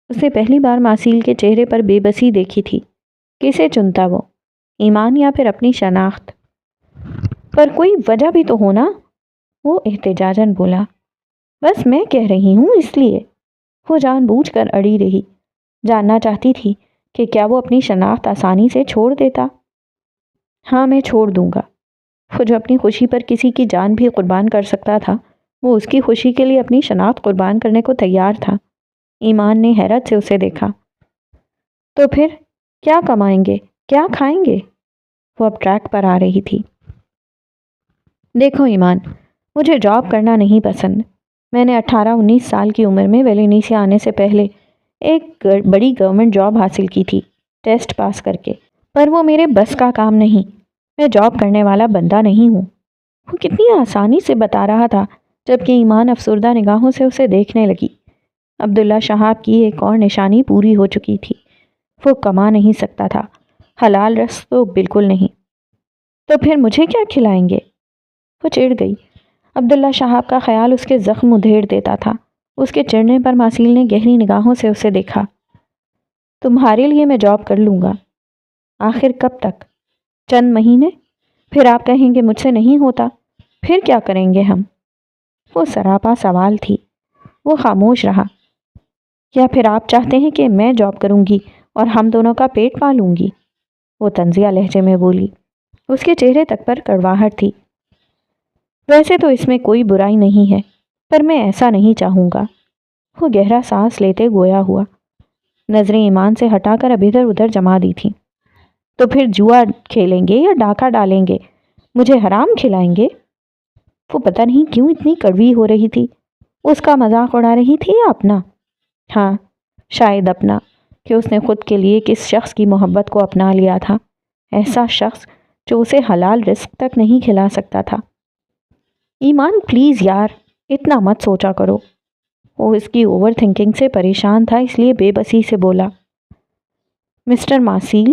اس نے پہلی بار ماسیل کے چہرے پر بے بسی دیکھی تھی۔ کسے چنتا وہ، ایمان یا پھر اپنی شناخت؟ پر کوئی وجہ بھی تو ہونا، وہ احتجاجاً بولا۔ بس میں کہہ رہی ہوں اس لیے۔ وہ جان بوجھ کر اڑی رہی، جاننا چاہتی تھی کہ کیا وہ اپنی شناخت آسانی سے چھوڑ دیتا۔ ہاں، میں چھوڑ دوں گا۔ وہ جو اپنی خوشی پر کسی کی جان بھی قربان کر سکتا تھا، وہ اس کی خوشی کے لیے اپنی شناخت قربان کرنے کو تیار تھا۔ ایمان نے حیرت سے اسے دیکھا۔ تو پھر کیا کمائیں گے، کیا کھائیں گے؟ وہ اب ٹریک پر آ رہی تھی۔ دیکھو ایمان، مجھے جاب کرنا نہیں پسند۔ میں نے 18-19 سال کی عمر میں ویلینیسیا آنے سے پہلے ایک بڑی گورنمنٹ جاب حاصل کی تھی، ٹیسٹ پاس کر کے، پر وہ میرے بس کا کام نہیں۔ میں جاب کرنے والا بندہ نہیں ہوں۔ وہ کتنی آسانی سے بتا رہا تھا، جبکہ ایمان افسردہ نگاہوں سے اسے دیکھنے لگی۔ عبداللہ شہاب کی ایک اور نشانی پوری ہو چکی تھی۔ وہ کما نہیں سکتا تھا، حلال رزق تو بالکل نہیں۔ تو پھر مجھے کیا کھلائیں گے؟ وہ چڑ گئی۔ عبداللہ شہاب کا خیال اس کے زخم ادھیڑ دیتا تھا۔ اس کے چڑھنے پر ماسیل نے گہری نگاہوں سے اسے دیکھا۔ تمہارے لیے میں جاب کر لوں گا۔ آخر کب تک؟ چند مہینے، پھر آپ کہیں گے مجھ سے نہیں ہوتا، پھر کیا کریں گے ہم؟ وہ سراپا سوال تھی۔ وہ خاموش رہا۔ یا پھر آپ چاہتے ہیں کہ میں جاب کروں گی اور ہم دونوں کا پیٹ پالوں گی؟ وہ طنزیہ لہجے میں بولی۔ اس کے چہرے تک پر کڑواہٹ تھی۔ ویسے تو اس میں کوئی برائی نہیں ہے، پر میں ایسا نہیں چاہوں گا۔ وہ گہرا سانس لیتے گویا ہوا، نظریں ایمان سے ہٹا کر اب ادھر ادھر جما دی تھیں۔ تو پھر جوا کھیلیں گے یا ڈاکہ ڈالیں گے؟ مجھے حرام کھلائیں گے؟ وہ پتہ نہیں کیوں اتنی کڑوی ہو رہی تھی۔ اس کا مذاق اڑا رہی تھی یا اپنا؟ ہاں، شاید اپنا، کہ اس نے خود کے لیے کس شخص کی محبت کو اپنا لیا تھا، ایسا شخص جو اسے حلال رزق تک نہیں کھلا سکتا تھا۔ ایمان پلیز یار، اتنا مت سوچا کرو۔ وہ اس کی اوور تھنکنگ سے پریشان تھا، اس لیے بے بسی سے بولا۔ مسٹر ماسیل،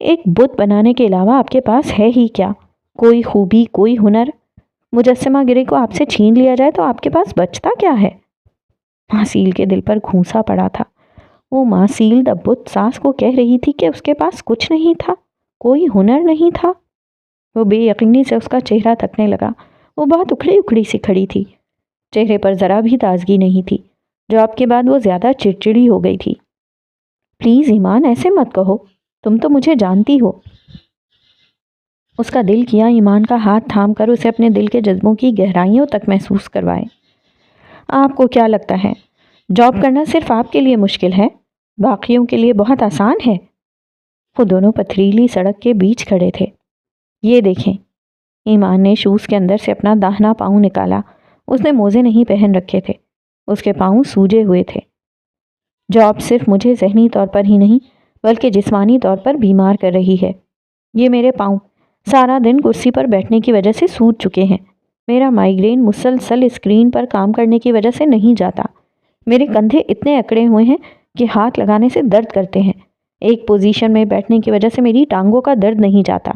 ایک بت بنانے کے علاوہ آپ کے پاس ہے ہی کیا؟ کوئی خوبی، کوئی ہنر؟ مجسمہ گری کو آپ سے چھین لیا جائے تو آپ کے پاس بچتا کیا ہے؟ ماسیل کے دل پر گھونسا پڑا تھا۔ وہ ماسیل دا بت ساس کو کہہ رہی تھی کہ اس کے پاس کچھ نہیں تھا، کوئی ہنر نہیں تھا۔ وہ بے یقینی سے اس کا چہرہ تکنے لگا۔ وہ بہت اکھڑی اکھڑی سی کھڑی تھی، چہرے پر ذرا بھی تازگی نہیں تھی۔ جواب کے بعد وہ زیادہ چڑچڑی ہو گئی تھی۔ پلیز ایمان، ایسے مت کہو، تم تو مجھے جانتی ہو۔ اس کا دل کیا ایمان کا ہاتھ تھام کر اسے اپنے دل کے جذبوں کی گہرائیوں تک محسوس کروائے۔ آپ کو کیا لگتا ہے جاب کرنا صرف آپ کے لیے مشکل ہے، باقیوں کے لیے بہت آسان ہے؟ وہ دونوں پتھریلی سڑک کے بیچ کھڑے تھے۔ یہ دیکھیں، ایمان نے شوز کے اندر سے اپنا داہنا پاؤں نکالا۔ اس نے موزے نہیں پہن رکھے تھے، اس کے پاؤں سوجے ہوئے تھے۔ جاب صرف مجھے ذہنی طور پر ہی نہیں بلکہ جسمانی طور پر بیمار کر رہی ہے۔ یہ میرے پاؤں سارا دن کرسی پر بیٹھنے کی وجہ سے سوج چکے ہیں۔ میرا مائیگرین مسلسل اسکرین پر کام کرنے کی وجہ سے نہیں جاتا۔ میرے کندھے اتنے اکڑے ہوئے ہیں کہ ہاتھ لگانے سے درد کرتے ہیں۔ ایک پوزیشن میں بیٹھنے کی وجہ سے میری ٹانگوں کا درد نہیں جاتا۔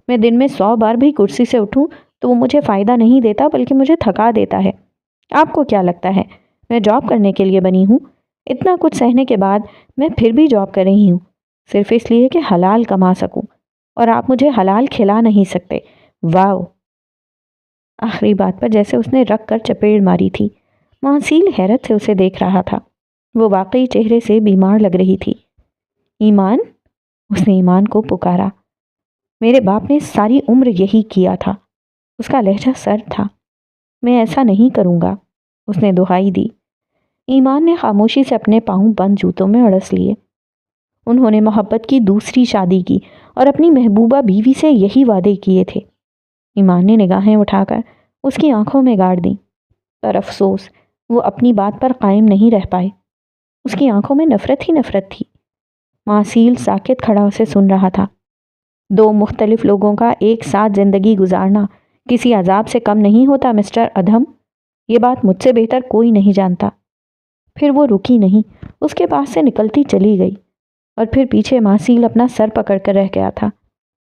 میں دن میں 100 بار بھی کرسی سے اٹھوں تو وہ مجھے فائدہ نہیں دیتا بلکہ مجھے تھکا دیتا ہے۔ آپ کو کیا لگتا ہے میں جاب کرنے کے لیے بنی ہوں؟ اتنا کچھ سہنے کے بعد میں پھر بھی جاب کر رہی ہوں، صرف اس لیے کہ حلال کما سکوں، اور آپ مجھے حلال کھلا نہیں سکتے۔ واو! آخری بات پر جیسے اس نے رکھ کر چپیڑ ماری تھی۔ ماسیل حیرت سے اسے دیکھ رہا تھا۔ وہ واقعی چہرے سے بیمار لگ رہی تھی۔ ایمان، اس نے ایمان کو پکارا۔ میرے باپ نے ساری عمر یہی کیا تھا۔ اس کا لہجہ سرد تھا۔ میں ایسا نہیں کروں گا، اس نے دہائی دی۔ ایمان نے خاموشی سے اپنے پاؤں بند جوتوں میں اڑس لیے۔ انہوں نے محبت کی دوسری شادی کی اور اپنی محبوبہ بیوی سے یہی وعدے کیے تھے۔ ایمان نے نگاہیں اٹھا کر اس کی آنکھوں میں گاڑ دیں، پر افسوس وہ اپنی بات پر قائم نہیں رہ پائے۔ اس کی آنکھوں میں نفرت ہی نفرت تھی۔ ماسیل ساکت کھڑا اسے سن رہا تھا۔ دو مختلف لوگوں کا ایک ساتھ زندگی گزارنا کسی عذاب سے کم نہیں ہوتا مسٹر ادھم، یہ بات مجھ سے بہتر کوئی نہیں جانتا۔ پھر وہ رکی نہیں، اس کے پاس سے نکلتی چلی گئی، اور پھر پیچھے ماسیل اپنا سر پکڑ کر رہ گیا تھا۔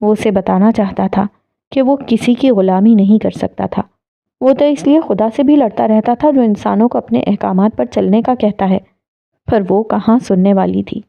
وہ اسے بتانا چاہتا تھا کہ وہ کسی کی غلامی نہیں کر سکتا تھا۔ وہ تو اس لیے خدا سے بھی لڑتا رہتا تھا جو انسانوں کو اپنے احکامات پر چلنے کا کہتا ہے، پر وہ کہاں سننے والی تھی۔